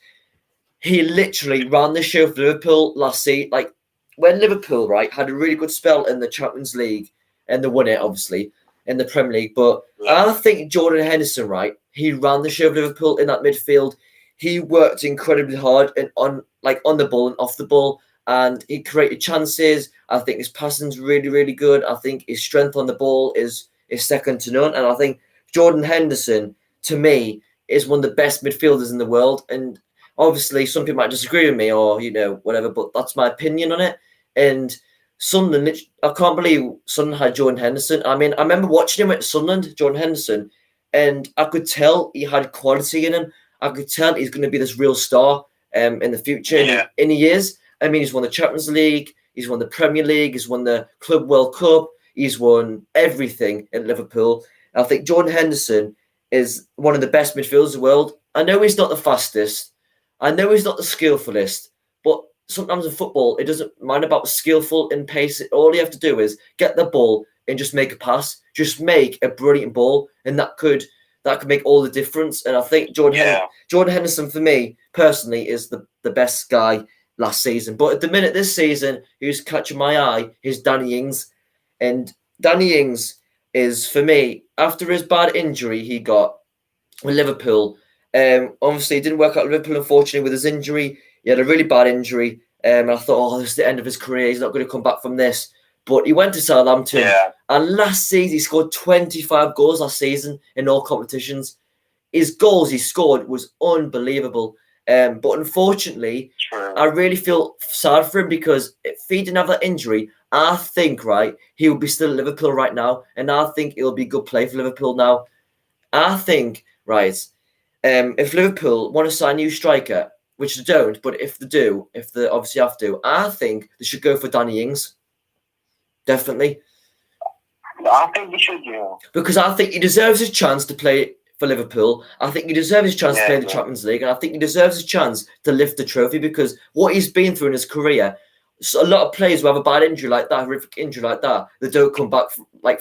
he literally ran the show for Liverpool last season. Like when Liverpool, right, had a really good spell in the Champions League and they won it, obviously, in the Premier League. But I think Jordan Henderson, right, he ran the show of Liverpool in that midfield. He worked incredibly hard and on the ball and off the ball, and he created chances. I think his passing's really, really good. I think his strength on the ball is second to none. And I think Jordan Henderson, to me, is one of the best midfielders in the world. And obviously, some people might disagree with me or, whatever, but that's my opinion on it. And Sunderland, I can't believe Sunderland had Jordan Henderson. I mean, I remember watching him at Sunderland, Jordan Henderson, and I could tell he had quality in him. I could tell he's going to be this real star in the future, and he is. I mean, he's won the Champions League, he's won the Premier League, he's won the Club World Cup, he's won everything at Liverpool. I think Jordan Henderson is one of the best midfielders in the world. I know he's not the fastest, I know he's not the skillfulest, but sometimes in football, it doesn't mind about skillful and pace. All you have to do is get the ball and just make a pass, just make a brilliant ball, and that could make all the difference. And I think Jordan Henderson, for me personally, is the best guy last season. But at the minute this season, who's catching my eye is Danny Ings. And Danny Ings is, for me, after his bad injury he got with Liverpool, obviously it didn't work out at Liverpool, unfortunately, with his injury. He had a really bad injury. And I thought, this is the end of his career. He's not going to come back from this. But he went to Southampton. And last season, he scored 25 goals last season in all competitions. His goals he scored was unbelievable. But unfortunately, I really feel sad for him because if he didn't have that injury, I think, right, he would be still at Liverpool right now. And I think it'll be good play for Liverpool now. I think, right, if Liverpool want to sign a new striker, which they don't, but if they do, if they obviously have to, I think they should go for Danny Ings. Definitely. I think they should, because I think he deserves his chance to play for Liverpool. I think he deserves his chance to play in the Champions League, and I think he deserves his chance to lift the trophy because what he's been through in his career, so a lot of players who have a bad injury like that, horrific injury like that, they don't come back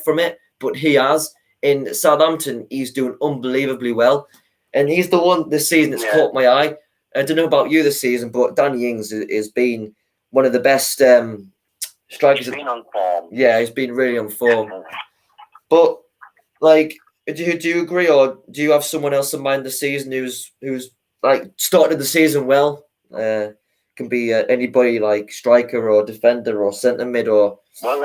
from it, but he has. In Southampton, he's doing unbelievably well, and he's the one this season that's caught my eye. I don't know about you this season, but Danny Ings has been one of the best strikers. He's been on form. Yeah, he's been really on form. But do you agree, or do you have someone else in mind this season who's started the season well? Can be anybody like striker or defender or centre mid or. Well,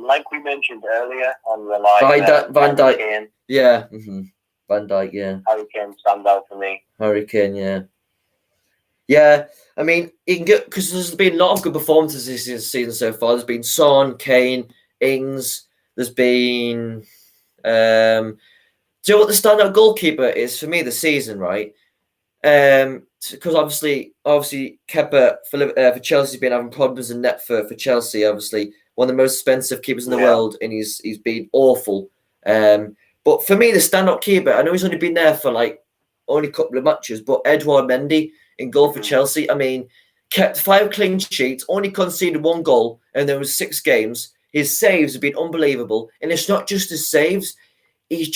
like we mentioned earlier on the live, Van Dijk. Yeah, Van Dijk. Yeah. Harry Kane stands out for me. Harry Kane. Yeah. Yeah, I mean, you can get because there's been a lot of good performances this season so far. There's been Son, Kane, Ings. There's been, do you know what the standout goalkeeper is for me this season? Right, because obviously, Kepa for Chelsea's been having problems in net for Chelsea. Obviously, one of the most expensive keepers in the world, and he's been awful. But for me, the standout keeper, I know he's only been there for only a couple of matches, but Edouard Mendy in goal for Chelsea. I mean, kept 5 clean sheets, only conceded 1 goal, and there was 6 games. His saves have been unbelievable. And it's not just his saves. He's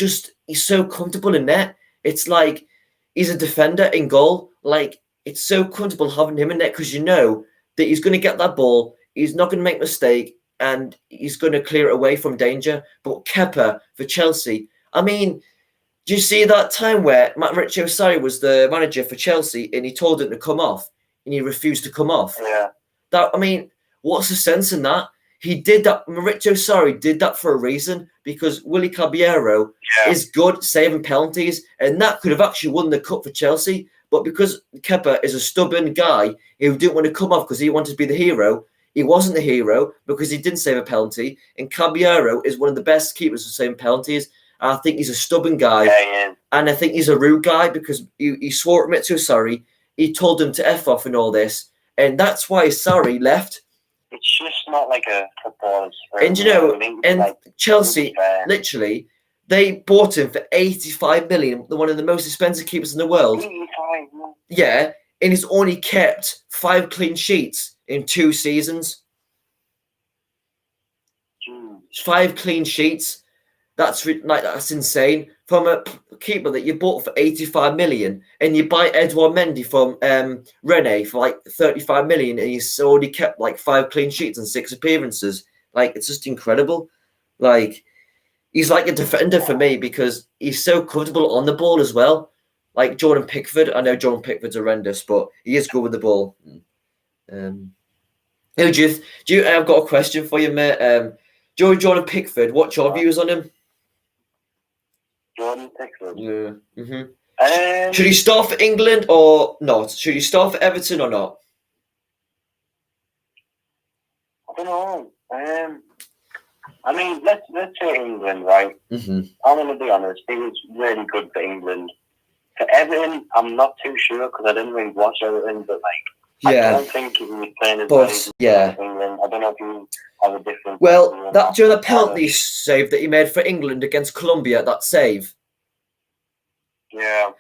so comfortable in net. It's like he's a defender in goal. Like, it's so comfortable having him in net because you know that he's going to get that ball. He's not going to make a mistake and he's going to clear it away from danger. But Kepa for Chelsea, I mean, do you see that time where Maurizio Sarri was the manager for Chelsea and he told him to come off and he refused to come off? Yeah. That, I mean, what's the sense in that? He did that. Maurizio Sarri did that for a reason because Willy Caballero is good saving penalties, and that could have actually won the cup for Chelsea. But because Kepa is a stubborn guy who didn't want to come off because he wanted to be the hero, he wasn't the hero because he didn't save a penalty. And Caballero is one of the best keepers for saving penalties. I think he's a stubborn guy, and I think he's a rude guy because he swore at Maurizio Sarri. He told him to F off and all this, and that's why Sarri left. It's just not like a footballer's. And you know, and like, Chelsea, literally, they bought him for 85 million, one of the most expensive keepers in the world. 85, yeah, and he's only kept 5 clean sheets in 2 seasons. 5 clean sheets. That's insane. From a keeper that you bought for 85 million and you buy Edouard Mendy from Rennes for like 35 million and he's already kept like 5 clean sheets and 6 appearances. Like, it's just incredible. Like, he's like a defender for me because he's so comfortable on the ball as well. Like Jordan Pickford. I know Jordan Pickford's horrendous, but he is good with the ball. I've got a question for you, mate. Jordan Pickford, what's your views on him? Jordan Pickford. Yeah. Mm-hmm. Should he start for England or not? Should he start for Everton or not? I don't know. I mean, let's say England, right? Mm-hmm. I'm going to be honest. He was really good for England. For Everton, I'm not too sure because I didn't really watch Everton, but like, I don't think he was playing as well as England. I don't know if you have a different. Well, during the penalty save that he made for England against Colombia, that save. Yeah.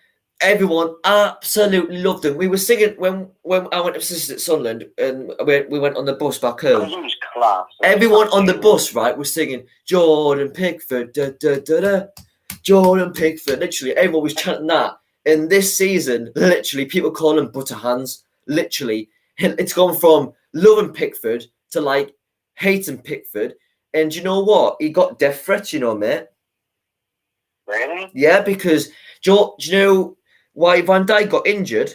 Everyone absolutely loved him. We were singing when I went to visit Sunderland and we went on the bus back home. It was class. Everyone on the bus, right, was singing Jordan Pickford, da da da da. Jordan Pickford. Literally, everyone was chanting that. And this season, literally, people call him butter hands. Literally, it's gone from loving Pickford to like hating Pickford. And you know what? He got death threats, you know, mate. Really? Yeah, because do you know why Van Dijk got injured?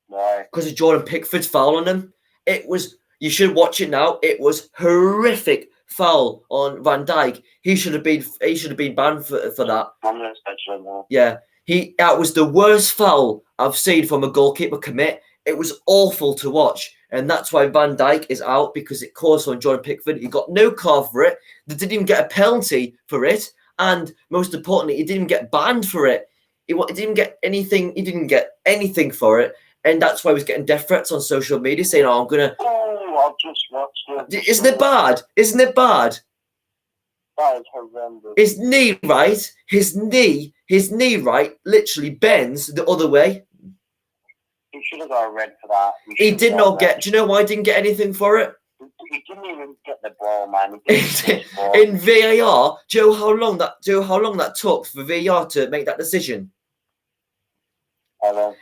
Why? Because of Jordan Pickford's foul on him. It was, you should watch it now. It was horrific foul on Van Dijk. He should have been banned for that. Yeah, that was the worst foul I've seen from a goalkeeper commit. It was awful to watch, and that's why Van Dijk is out because it caused on Jordan Pickford. He got no card for it. They didn't even get a penalty for it, and most importantly, he didn't get banned for it. He didn't get anything. He didn't get anything for it, and that's why he was getting death threats on social media saying, "Oh, I'm gonna." Oh, I've just watched it. Isn't it bad? Isn't it bad? That is horrendous. His knee, right? His knee, right? Literally bends the other way. He should have got a red for that. He did not get. Do you know why he didn't get anything for it? He didn't even get the ball, man. In VAR, do you know how long that took for VAR to make that decision?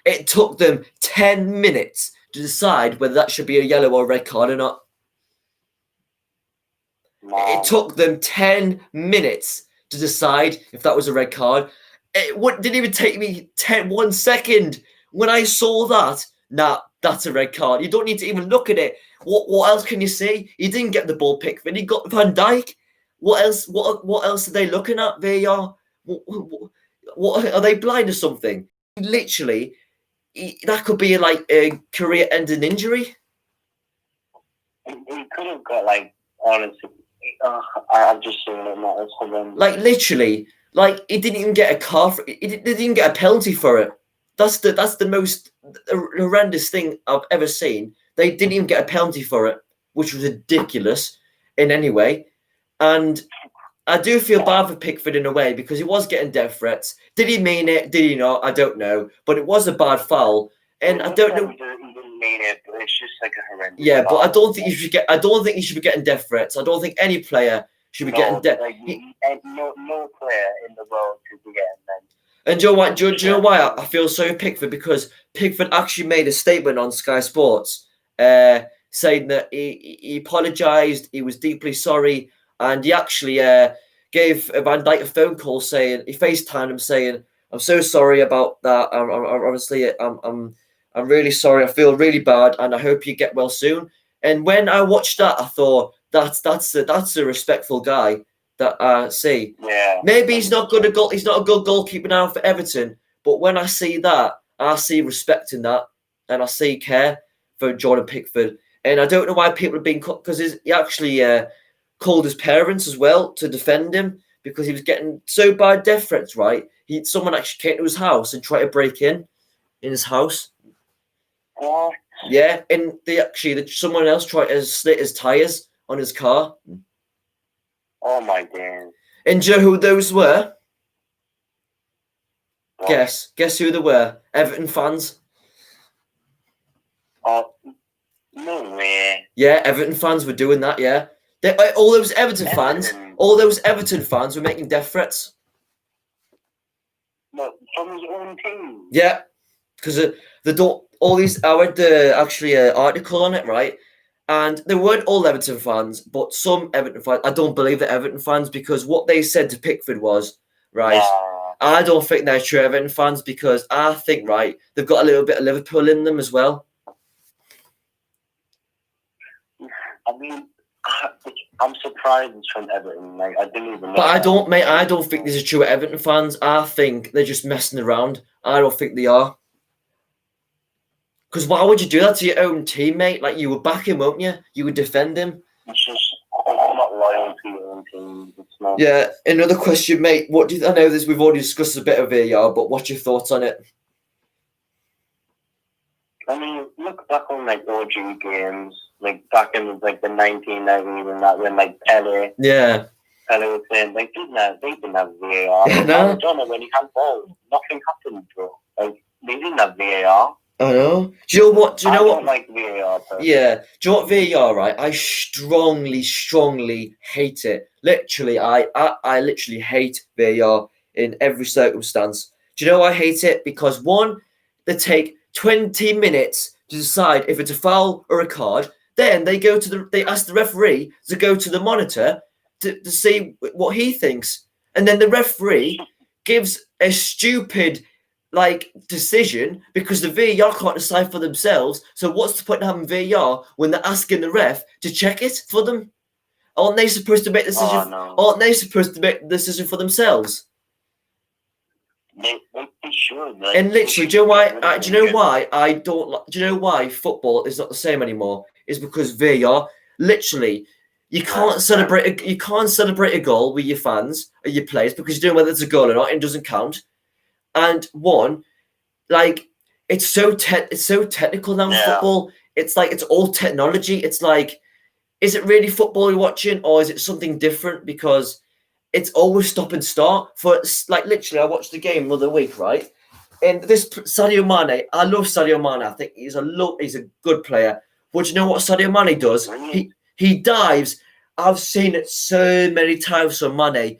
It took them 10 minutes to decide whether that should be a yellow or a red card or not. No. It took them 10 minutes to decide if that was a red card. It didn't even take me 1 second. When I saw that, that's a red card. You don't need to even look at it. What else can you see? He didn't get the ball picked, but he got Van Dijk. What else? What else are they looking at? VAR? What are they blind or something? Literally, that could be like a career-ending injury. He could have got honestly. I've just seen it. That's horrendous. Literally, he didn't even get a car. They didn't get a penalty for it. That's the most horrendous thing I've ever seen. They didn't even get a penalty for it, which was ridiculous in any way. And I do feel bad for Pickford in a way because he was getting death threats. Did he mean it? Did he not? I don't know. But it was a bad foul. And I don't know. He didn't mean it, but it's just like a horrendous. Yeah, but I don't think you should get. I don't think you should be getting death threats. I don't think any player should be getting death. Like, no player in the world should be getting them. And do you know what? Do you know why I feel so Pickford? Because Pickford actually made a statement on Sky Sports, saying that he apologised, he was deeply sorry, and he actually gave Van Dijk a phone call saying he FaceTimed him saying, "I'm so sorry about that. I'm really sorry. I feel really bad, and I hope you get well soon." And when I watched that, I thought that's a respectful guy that I see. Yeah. Maybe he's not good at goal. He's not a good goalkeeper now for Everton. But when I see that, I see respect in that, and I see care for Jordan Pickford. And I don't know why people have been cut because he actually called his parents as well to defend him because he was getting so bad death threats. Right? Someone actually came to his house and tried to break in his house. What? Yeah, and someone else tried to slit his tires on his car. Oh my God. And do you know who those were? What? Guess who they were? Everton fans. Oh, no way. Yeah, Everton fans were doing that. Yeah, all those Everton fans were making death threats. No, from his own team. Yeah, because they don't. All these. I read the article on it, right? And they weren't all Everton fans, but some Everton fans. I don't believe the Everton fans because what they said to Pickford was, right, I don't think they're true Everton fans because I think, right, they've got a little bit of Liverpool in them as well. I mean, I'm surprised it's from Everton. Like, I didn't even know. But I don't think these are true Everton fans. I think they're just messing around. I don't think they are. Because why would you do that to your own teammate? Like, you would back him, won't you? You would defend him. It's just not loyal to your own team. It's not. Yeah. Another question, mate. What do you? I know this. We've already discussed a bit of VAR, but what's your thoughts on it? I mean, look back on like OG games, like back in like the 1990s and that when like Pele. Yeah. Pele was saying like they didn't have VAR. Yeah, no. Maradona, when he had balls, nothing happened, bro. Like they didn't have VAR. I know. Do you know what? I don't like VAR. Personally. Yeah. Do you know what VAR? Right. I strongly hate it. Literally, I literally hate VAR in every circumstance. Do you know why I hate it? Because one, they take 20 minutes to decide if it's a foul or a card. Then they ask the referee to go to the monitor to see what he thinks, and then the referee gives a stupid decision because the VAR can't decide for themselves. So what's the point of having VAR when they're asking the ref to check it for them? Aren't they supposed to make the decision? Oh, no. Aren't they supposed to make the decision for themselves? They should. Like, and literally, do you know why? Do you know why I don't? Do you know why football is not the same anymore? It's because VAR. Literally, you can't celebrate. You can't celebrate a goal with your fans or your players because you don't know whether it's a goal or not. And it doesn't count. And it's so technical now in football. It's like it's all technology. It's like, is it really football you're watching or is it something different? Because it's always stop and start. For literally, I watched the game the other week, right? And this Sadio Mane, I love Sadio Mane. I think he's a good player. But you know what Sadio Mane does? He dives. I've seen it so many times from Mane.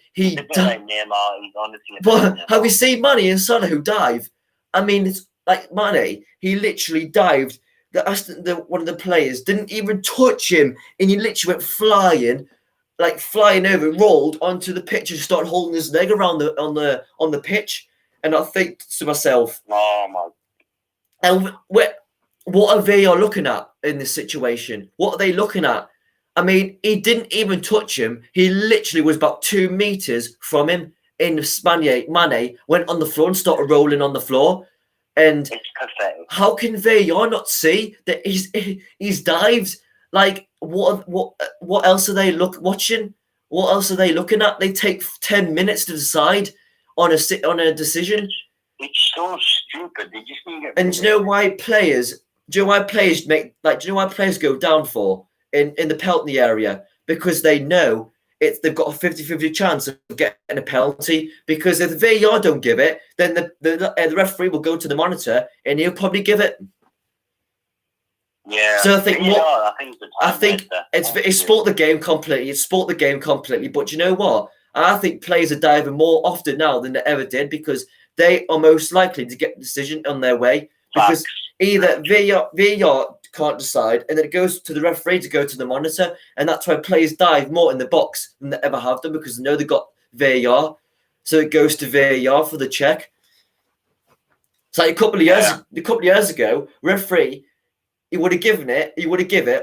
But have you seen Mane and Salah who dive? I mean, it's like Mane. He literally dived. One of the players didn't even touch him, and he literally went flying over, rolled onto the pitch, and started holding his leg around on the pitch. And I think to myself, "Oh my!" And what are they looking at in this situation? What are they looking at? I mean, he didn't even touch him. He literally was about 2 meters from him. In Mane went on the floor and started rolling on the floor. And it's pathetic. How can VAR not see that he's dived? Like, what else are they watching? What else are they looking at? They take 10 minutes to decide on a decision. It's so stupid. They just need to get. And do you know why players? Do you know why players go down for in the penalty area? Because they know they've got a 50-50 chance of getting a penalty. Because if the VAR don't give it, then the referee will go to the monitor and he'll probably give it. Yeah. So I think it's sport the game completely. It's sport the game completely. But you know what? I think players are diving more often now than they ever did because they are most likely to get the decision on their way because either VAR can't decide and then it goes to the referee to go to the monitor, and that's why players dive more in the box than they ever have done because they know they've got VAR. So it goes to VAR for the check. It's like a couple of years ago, referee, he would have given it,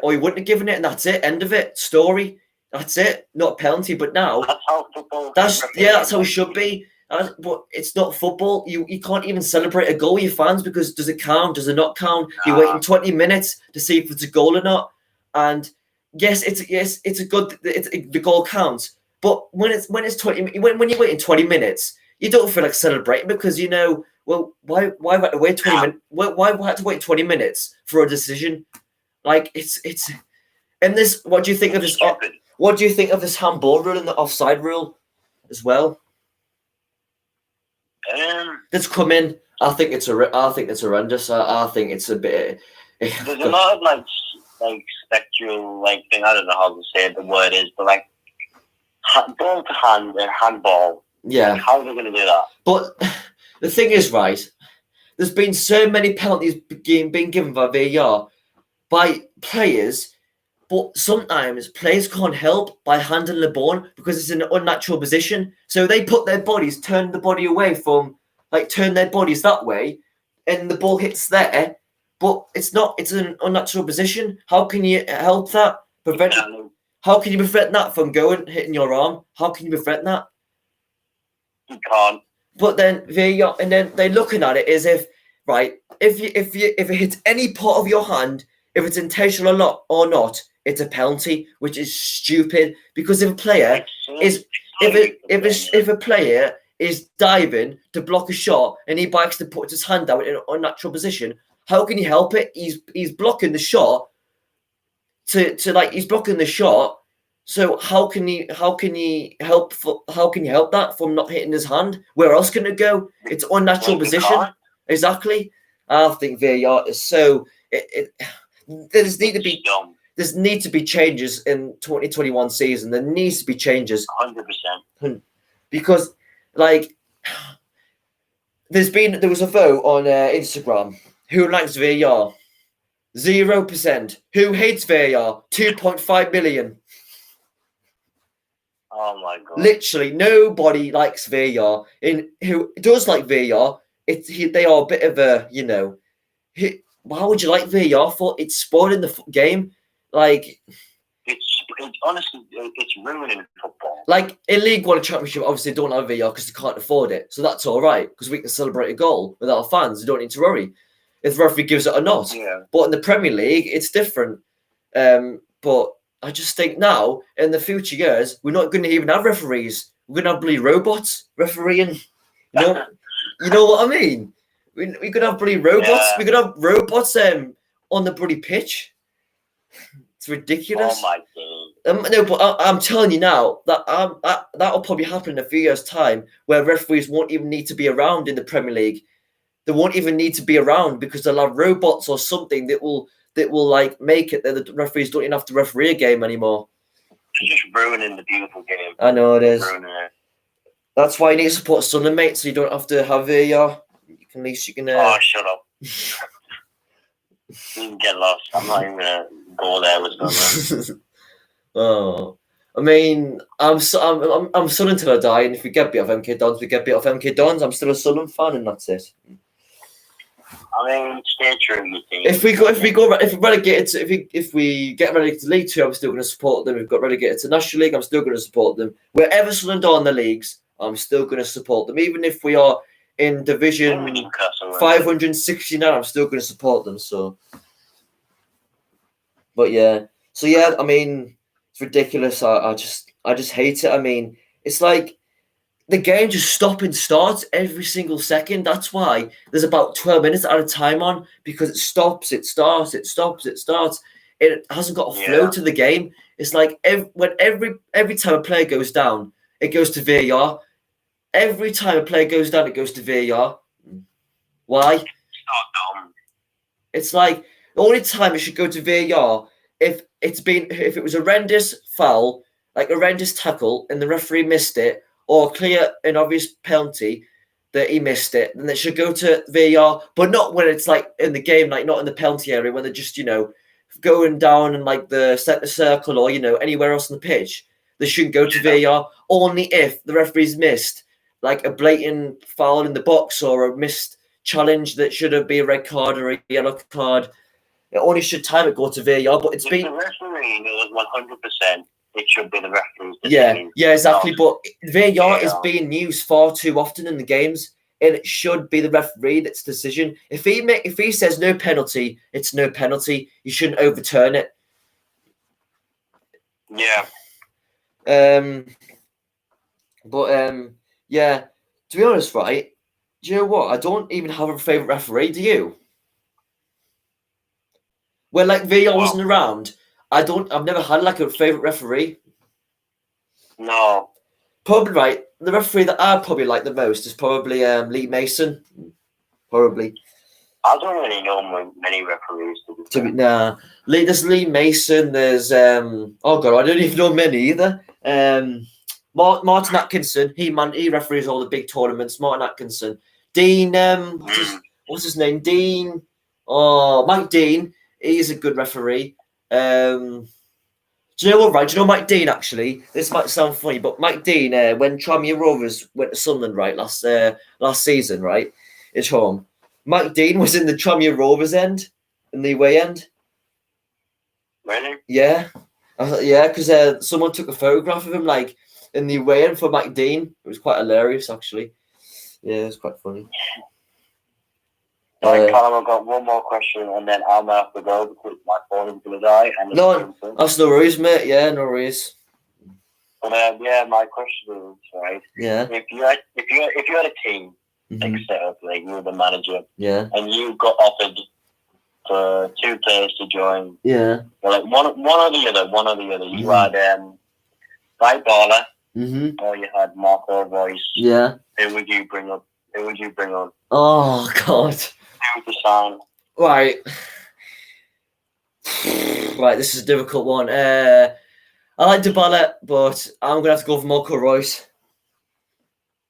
or he wouldn't have given it, and that's it. End of it. Story. That's it. Not a penalty. But now that's how football. That's how it should be. But it's not football. You can't even celebrate a goal with your fans because does it count? Does it not count? You're waiting 20 minutes to see if it's a goal or not. And yes, it's a good. The goal counts. But when it's 20, when you're waiting 20 minutes, you don't feel like celebrating because you know. Well, why have to wait 20 minutes? Why have to wait 20 minutes for a decision? Like it's and this. What do you think of this? What do you think of this handball rule and the offside rule as well? That's come in. I think it's horrendous. I think it's a bit. There's a lot of like sexual thing. I don't know how to say the word is, but like ball to hand and handball. Yeah. How are they going to do that? But the thing is, right, there's been so many penalties being given by VAR by players, but sometimes players can't help by handling the ball because it's in an unnatural position. So they put their bodies, turn the body away from, turn their bodies that way, and the ball hits there, but it's an unnatural position. How can you help that? How can you prevent that from hitting your arm? How can you prevent that? You can't. But then they're looking at it as if, right, if it hits any part of your hand, if it's intentional or not, it's a penalty, which is stupid. Because if a player is diving to block a shot and he bikes to put his hand out in an unnatural position, how can he help it? He's blocking the shot. He's blocking the shot. So how can you help that from not hitting his hand? Where else can it go? It's unnatural position. Exactly. I think VAR is so. There's need to be changes in 2021 season. There needs to be changes. 100%. Because there was a vote on Instagram. Who likes VAR? 0%. Who hates VAR? 2.5 million. Oh my god! Literally, nobody likes VAR. Who does like VAR? They are a bit of a why would you like VAR for? It's spoiling the game. It's honestly it's ruining football. Like in League One Championship, obviously they don't have VAR because they can't afford it, so that's all right because we can celebrate a goal with our fans. We don't need to worry if the referee gives it or not. Yeah. But in the Premier League, it's different. But I just think now, in the future years, we're not going to even have referees. We're going to have bloody robots refereeing. You know what I mean? We're going to have bloody robots. Yeah. We're going to have robots on the bloody pitch. It's ridiculous. Oh my god! No, but I'm telling you now that that'll probably happen in a few years' time, where referees won't even need to be around in the Premier League. They won't even need to be around because they'll have robots or something that will make it that the referees don't even have to referee a game anymore. It's just ruining the beautiful game. I know it is. Ruining it. That's why you need to support Sunderland, mate, so you don't have to have VAR. At least you can. Oh, shut up! You can get lost. I'm not even gonna go there with Sunderland. Oh, I mean, I'm Sunderland till I die, and if we get beat off MK Dons, we get beat off MK Dons. I'm still a Sunderland fan, and that's it. I mean, stay true, you think. If we get relegated to League Two, I'm still going to support them. If we've got relegated to National League, I'm still going to support them. Wherever Sunderland are in the leagues, I'm still going to support them. Even if we are in Division 569, I'm still going to support them. So, I mean, it's ridiculous. I just hate it. I mean, it's like the game just stops and starts every single second. That's why there's about 12 minutes at a time on, because it stops, it starts, it stops, it starts. It hasn't got a flow to the game. It's like every time a player goes down, it goes to VAR. Every time a player goes down, it goes to VAR. Why? It's not dumb. It's like The only time it should go to VAR if it was a horrendous foul, like a horrendous tackle, and the referee missed it, or clear and obvious penalty that he missed it, then it should go to VAR. But not when it's like in the game, like not in the penalty area, when they're just going down in like the centre circle or anywhere else on the pitch. They shouldn't go to VAR. Only if the referee's missed like a blatant foul in the box or a missed challenge that should have been a red card or a yellow card. It only should time it go to VAR, but it's been... the referee knows 100%, it should be the referee's decision. Yeah, exactly. But VAR is being used far too often in the games, and it should be the referee that's decision. If he says no penalty, it's no penalty. You shouldn't overturn it. Yeah. Yeah. To be honest, right? Do you know what? I don't even have a favourite referee. Do you? When like VAR wasn't around, I've never had like a favourite referee. No. Probably right. The referee that I probably like the most is probably Lee Mason. Probably. I don't really know many referees. There's Lee Mason. There's oh god, I don't even know many either. Martin Atkinson. He referees all the big tournaments. Martin Atkinson. Dean. What's his name? Dean. Oh, Mike Dean. He's a good referee. Do you know what, right? Do you know Mike Dean, actually? This might sound funny, but Mike Dean, when Tranmere Rovers went to Sunderland, right, last season, right, it's home. Mike Dean was in the Tranmere Rovers end, in the away end. Really? Yeah. Yeah, because someone took a photograph of him, like, in the away end for Mike Dean. It was quite hilarious, actually. Yeah, it was quite funny. Callum, I've got one more question, and then I'm gonna have to go because my phone is gonna die. No, that's no worries, mate. Yeah, no worries. But my question is, right? Yeah. If you had a team, like set up, like you were the manager, and you got offered for 2 players to join, like one or the other. You had Guy Barler, or you had Marco Reus. Yeah. Who would you bring up? Who would you bring on? Oh God. Right. Right, this is a difficult one. I like Dybala, but I'm gonna have to go for Marco Reus.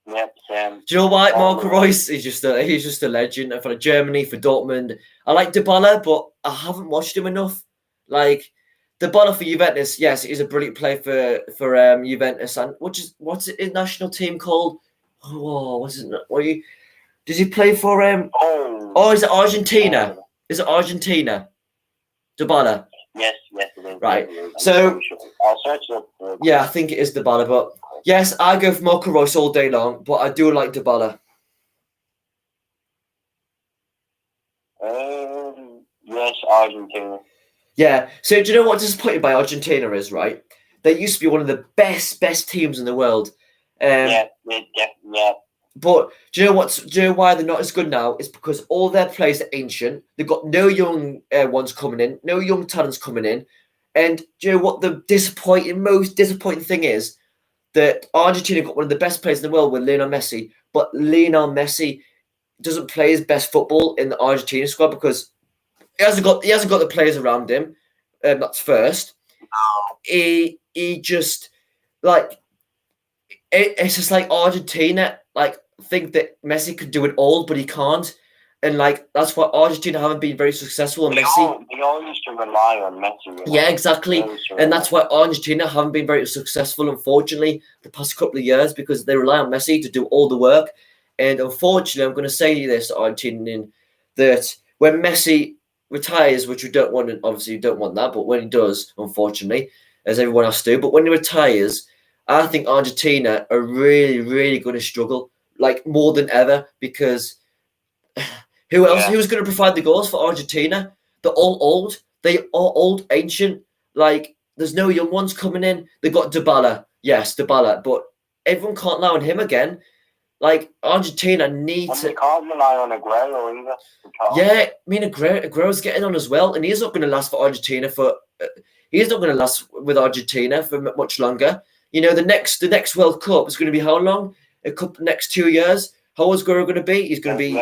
Yep, same. Do you know why Marco Reus? He's just a legend for Germany, for Dortmund. I like Dybala, but I haven't watched him enough. Like Dybala for Juventus, yes, he's a brilliant player for Juventus. And what's his national team called? Oh, what's his? Does he play for is it Argentina? Is it Argentina? Dybala. Yes, it is. Right. So I'll search it up. Yeah, I think it is Dybala, but yes, I go for Marco Reus all day long, but I do like Dybala. Yes, Argentina. Yeah. So do you know what disappointed by Argentina is, right? They used to be one of the best teams in the world. Yeah. But do you know why they're not as good now? It's because all their players are ancient. They've got no young ones coming in, no young talents coming in. And do you know what the most disappointing thing is? That Argentina got one of the best players in the world with Lionel Messi, but Lionel Messi doesn't play his best football in the Argentina squad because he hasn't got the players around him. That's first. He just like it's just like Argentina like think that Messi could do it all, but he can't, and like that's why Argentina haven't been very successful. And Messi, they all used to rely on Messi. Yeah, exactly, and that's why Argentina haven't been very successful, unfortunately, the past couple of years because they rely on Messi to do all the work. And unfortunately, I'm going to say this, Argentinian, that when Messi retires, which we don't want, obviously you don't want that, but when he does, unfortunately, as everyone else do, but when he retires, I think Argentina are really, really going to struggle, like more than ever, because who else? Who's going to provide the goals for Argentina? They're all old. They are old, ancient. Like, there's no young ones coming in. They've got Dybala. Yes, Dybala. But everyone can't rely on him again. Like, Argentina need to... They can't rely on Aguero either. Yeah, I mean, Aguero's getting on as well, and he's not going to last for Argentina for... he's not going to last with Argentina for much longer. You know, the next World Cup is going to be how long? Next 2 years. How old is Aguero going to be? He's going to be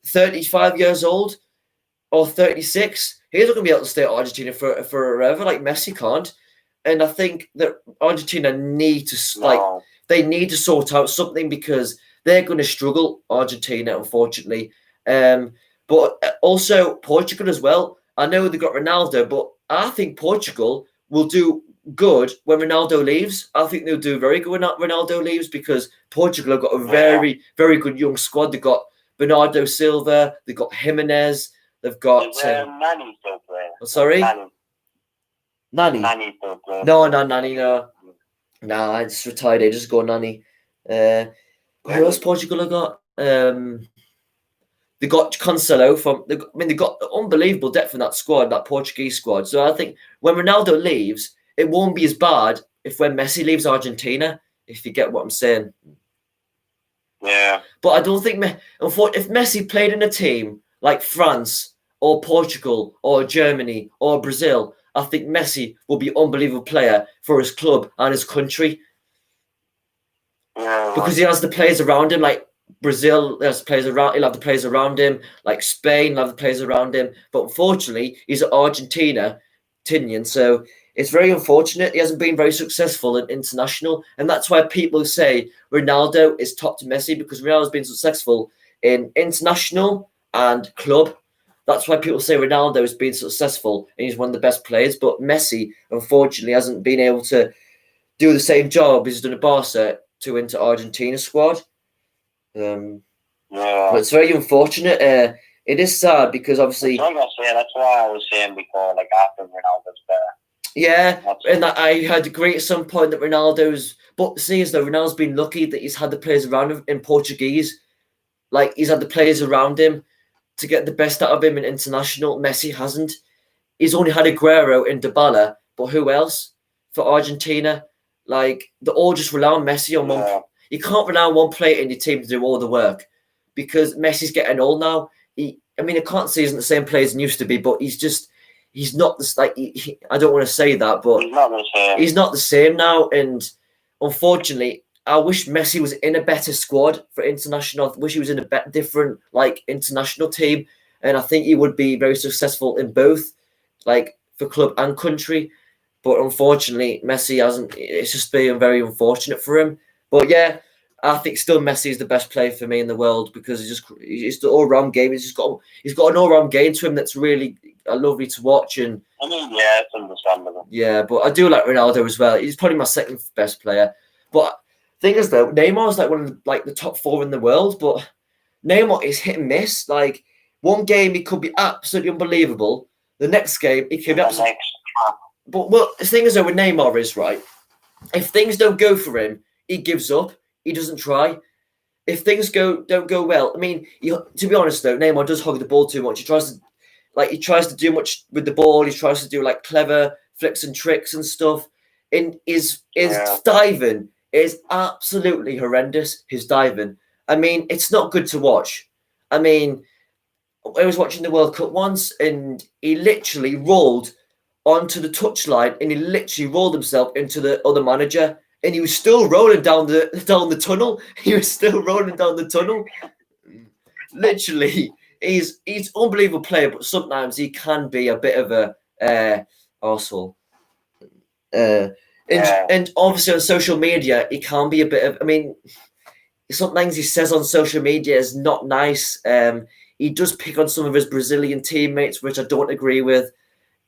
35 years old. or 36. He's not going to be able to stay at Argentina forever. Like Messi can't. And I think that Argentina need to they need to sort out something because they're going to struggle. Argentina, unfortunately, but also Portugal as well. I know they got Ronaldo, but I think Portugal will do good when Ronaldo leaves. I think they'll do very good when Ronaldo leaves because Portugal have got a very, very good young squad. They've got Bernardo Silva, they've got Jimenez, they've got Nani still playing. Sorry? Nani. Nani still playing. No, Nani, no. Nah, it's retired. They just go Nani. Who else Portugal have got? They got Cancelo they got unbelievable depth in that squad, that Portuguese squad. So I think when Ronaldo leaves, it won't be as bad if when Messi leaves Argentina, if you get what I'm saying. Yeah. But I don't think if Messi played in a team like France or Portugal or Germany or Brazil, I think Messi will be an unbelievable player for his club and his country. Yeah. Because he has the players around him, like Brazil has players around. He'll have the players around him, like Spain will have the players around him. But unfortunately, he's at Argentina, so it's very unfortunate. He hasn't been very successful in international, and that's why people say Ronaldo is top to Messi because Ronaldo's been successful in international and club. That's why people say Ronaldo has been successful and he's one of the best players. But Messi, unfortunately, hasn't been able to do the same job he's done at Barca to into Argentina squad. But it's very unfortunate. It is sad because obviously. That's why I was saying before, like after Ronaldo's there. Yeah, and I had agreed at some point that Ronaldo's. But see, as though Ronaldo's been lucky that he's had the players around him in Portuguese. Like he's had the players around him to get the best out of him in international. Messi hasn't. He's only had Aguero and Dybala, but who else for Argentina? Like they all just rely on Messi on one. You can't rely on one player in your team to do all the work because Messi's getting old now. I can't say he's not the same player as he used to be, but he's not this like. I don't want to say that, but he's not the same now. And unfortunately, I wish Messi was in a better squad for international. I wish he was in a different international team, and I think he would be very successful in both, like for club and country. But unfortunately, Messi hasn't. It's just been very unfortunate for him. But yeah, I think still Messi is the best player for me in the world because he's the all-round game. He's got an all-round game to him that's really lovely to watch. And it's understandable. Yeah, but I do like Ronaldo as well. He's probably my second best player. But thing is though, Neymar's like one of the top 4 in the world. But Neymar is hit and miss. Like one game he could be absolutely unbelievable. The next game he could be absolutely. But the thing is though with Neymar is right. If things don't go for him, he gives up. He doesn't try. If things don't go well, to be honest though, Neymar does hog the ball too much. He tries to do much with the ball. He tries to do clever flicks and tricks and stuff. And his diving is absolutely horrendous. His diving. It's not good to watch. I was watching the World Cup once, and he literally rolled onto the touchline, and he literally rolled himself into the other manager. And he was still rolling down the tunnel. He was still rolling down the tunnel. Literally, he's an unbelievable player, but sometimes he can be a bit of a arsehole. And obviously on social media, he can be a bit of. Sometimes he says on social media is not nice. He does pick on some of his Brazilian teammates, which I don't agree with.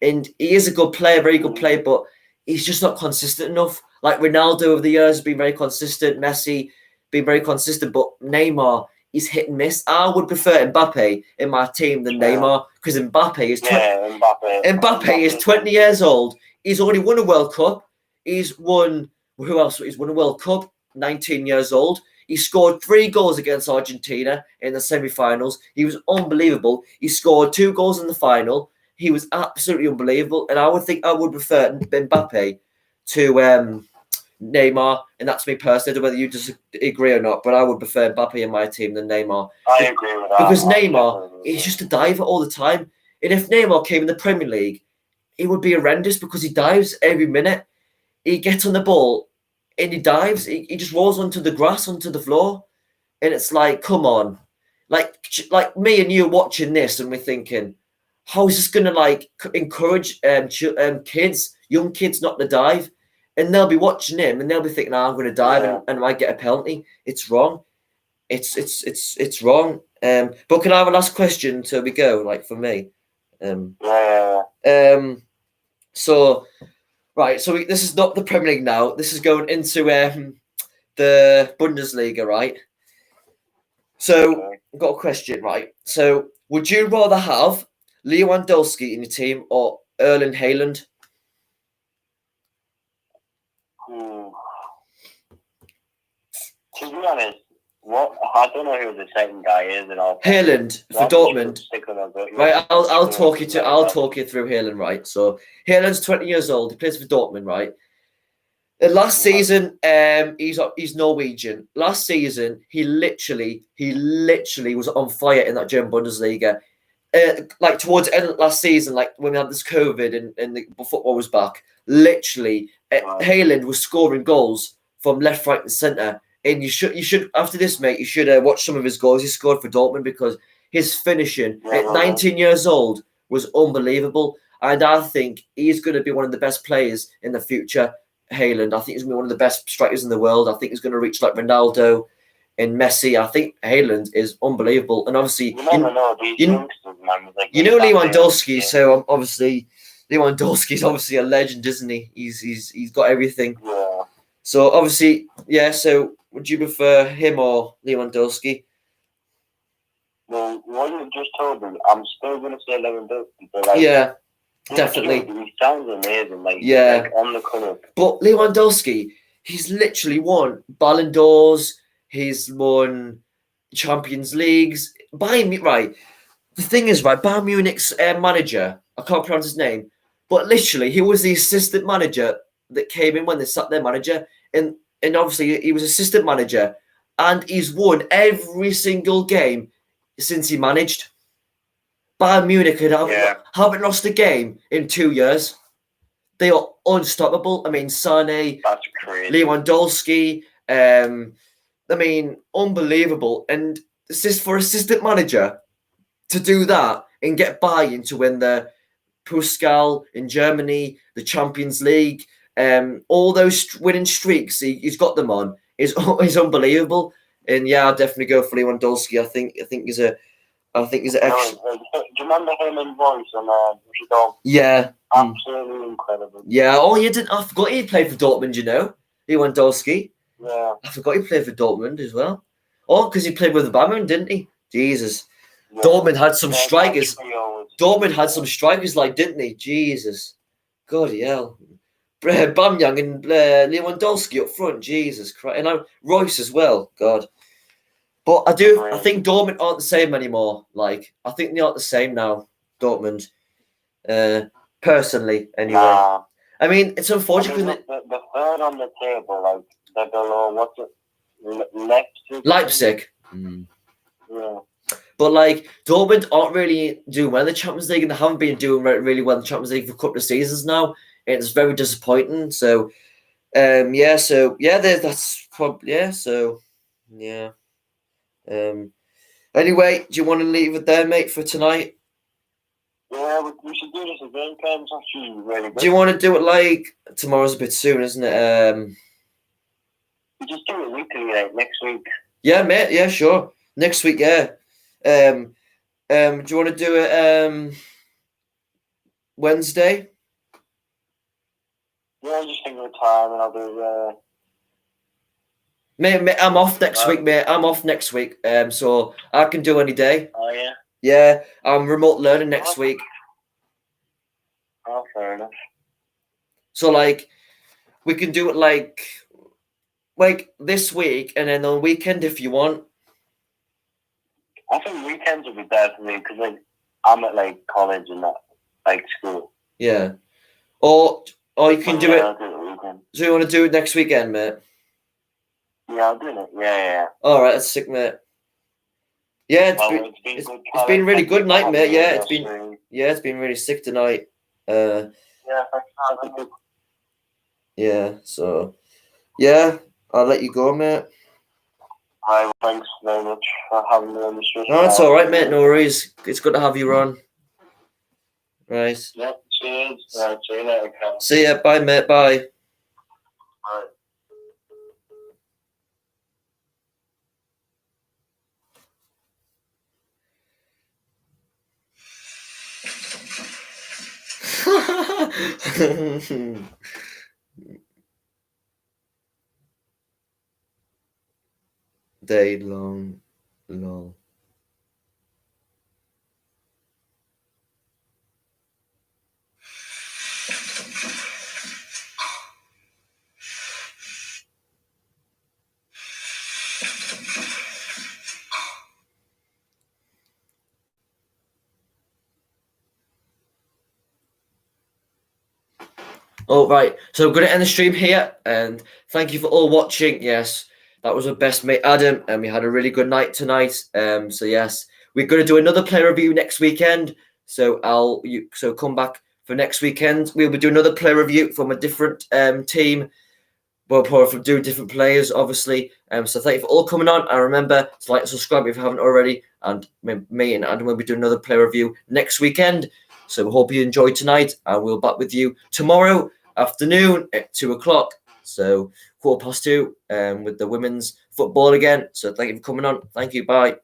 And he is a good player, very good player, but he's just not consistent enough. Like Ronaldo over the years has been very consistent. Messi been very consistent, but Neymar is hit and miss. I would prefer Mbappe in my team than Neymar because Mbappe is 20 years old. He's already won a World Cup. He's won a World Cup. 19 years old. He scored 3 goals against Argentina in the semi-finals. He was unbelievable. He scored 2 goals in the final. He was absolutely unbelievable, and I would prefer Mbappe to Neymar, and that's me personally. I don't know whether you disagree or not, but I would prefer Mbappe in my team than Neymar. I agree with that. Because Neymar is just a diver all the time, and if Neymar came in the Premier League, it would be horrendous because he dives every minute. He gets on the ball and he dives. He just rolls onto the grass, onto the floor, and it's like, come on, like me and you watching this, and we're thinking, how is this going to like encourage kids, young kids, not to dive? And they'll be watching him and they'll be thinking, I'm going to dive and I might get a penalty. It's wrong. It's wrong. But can I have a last question till we go? Like for me. So right. So this is not the Premier League now. This is going into the Bundesliga, right? So I've got a question, right? So would you rather have Lewandowski in your team or Erling Haaland? To be honest, I don't know who the second guy is and all. Haaland for Dortmund. Right, I'll talk you through Haaland, right? So Haaland's 20 years old. He plays for Dortmund, right? Last season, he's Norwegian. Last season, he literally was on fire in that German Bundesliga. Like towards the end of last season, like when we had this COVID and the football was back, literally, Haaland was scoring goals from left, right, and centre. And you should after this, mate, you should watch some of his goals he scored for Dortmund because his finishing at 19 years old was unbelievable. And I think he's going to be one of the best players in the future. Haaland, I think he's going to be one of the best strikers in the world. I think he's going to reach like Ronaldo and Messi. I think Haaland is unbelievable. And obviously, you know Lewandowski, so obviously Lewandowski's obviously a legend, isn't he? He's got everything. Yeah. So obviously, yeah. So would you prefer him or Lewandowski? Well, what you just told me, I'm still going to say Lewandowski. But like, yeah, definitely. He sounds amazing. Like, yeah, like on the colour. But Lewandowski, he's literally won Ballon d'Ors. He's won Champions Leagues. Right. The thing is, right, Bayern Munich's manager, I can't pronounce his name, but literally he was the assistant manager that came in when they sacked their manager. And obviously he was assistant manager and he's won every single game since he managed. Bayern Munich haven't lost a game in 2 years. They are unstoppable. I mean, Sané, Lewandowski, I mean, unbelievable. And this is for assistant manager to do that and get buy-in to win the Puskas in Germany, the Champions League, all those winning streaks he's got them on is unbelievable. And yeah, I'll definitely go for Lewandowski. I think he's an extra. Do you remember him in Voice on Yeah. Absolutely incredible. Yeah. Oh, you didn't. I forgot he played for Dortmund. You know, Lewandowski. Yeah. I forgot he played for Dortmund as well. Oh, because he played with the Bayern, didn't he? Jesus. Yeah. Dortmund had some strikers. Dortmund had some strikers, like, didn't he? Jesus. God, hell. Bamyang and Lewandowski up front. Jesus Christ. And Royce as well. God. But I think Dortmund aren't the same anymore. Like, I think they aren't the same now, Dortmund. Personally, anyway. Nah. I mean, it's unfortunate. The third on the table, like, they're below, what's it? Leipzig. Yeah. But, like, Dortmund aren't really doing well in the Champions League, and they haven't been doing really well in the Champions League for a couple of seasons now. And it's very disappointing. So, that's probably, yeah. Anyway, do you want to leave it there, mate, for tonight? Yeah, we should do this again, Cam. It's actually really good. Do you want to do it like tomorrow's a bit soon, isn't it? We just do it weekly, like next week. Yeah, mate. Yeah, sure. Next week, yeah. Do you want to do it Wednesday? Yeah, just think of a time and I'll do Mate, I'm off next week, mate. I'm off next week. So I can do any day. Oh yeah. Yeah, I'm remote learning next week. Oh, fair enough. So, like, we can do it like this week, and then on weekend if you want. I think weekends would be better for me because, like, I'm at like college and that, like school. Yeah. Or you can do it. I'll do it weekend. So you want to do it next weekend, mate? Yeah, I'll do it. Yeah. All right, that's sick, mate. Yeah, it's been really good night, mate. Yeah, it's been really sick tonight. Yeah, thanks for having me. Yeah, so yeah, I'll let you go, mate. Hi, thanks very much for having me on the show. No, it's all right, mate. No worries. It's good to have you on. Right. Yeah, cheers. Right, see you later, Cal. See ya. Bye, mate. Bye. Bye. Day long, lol. Oh, right. So I'm going to end the stream here, and thank you for all watching. Yes, that was my best mate Adam, and we had a really good night tonight. So yes, we're going to do another player review next weekend. So so come back for next weekend. We'll be doing another player review from a different team. We'll probably do different players, obviously. So thank you for all coming on, and remember to like and subscribe if you haven't already. And me and Adam will be doing another player review next weekend. So we hope you enjoyed tonight, and we'll be back with you tomorrow afternoon at 2:00. So 2:15 with the women's football again. So thank you for coming on. Thank you. Bye.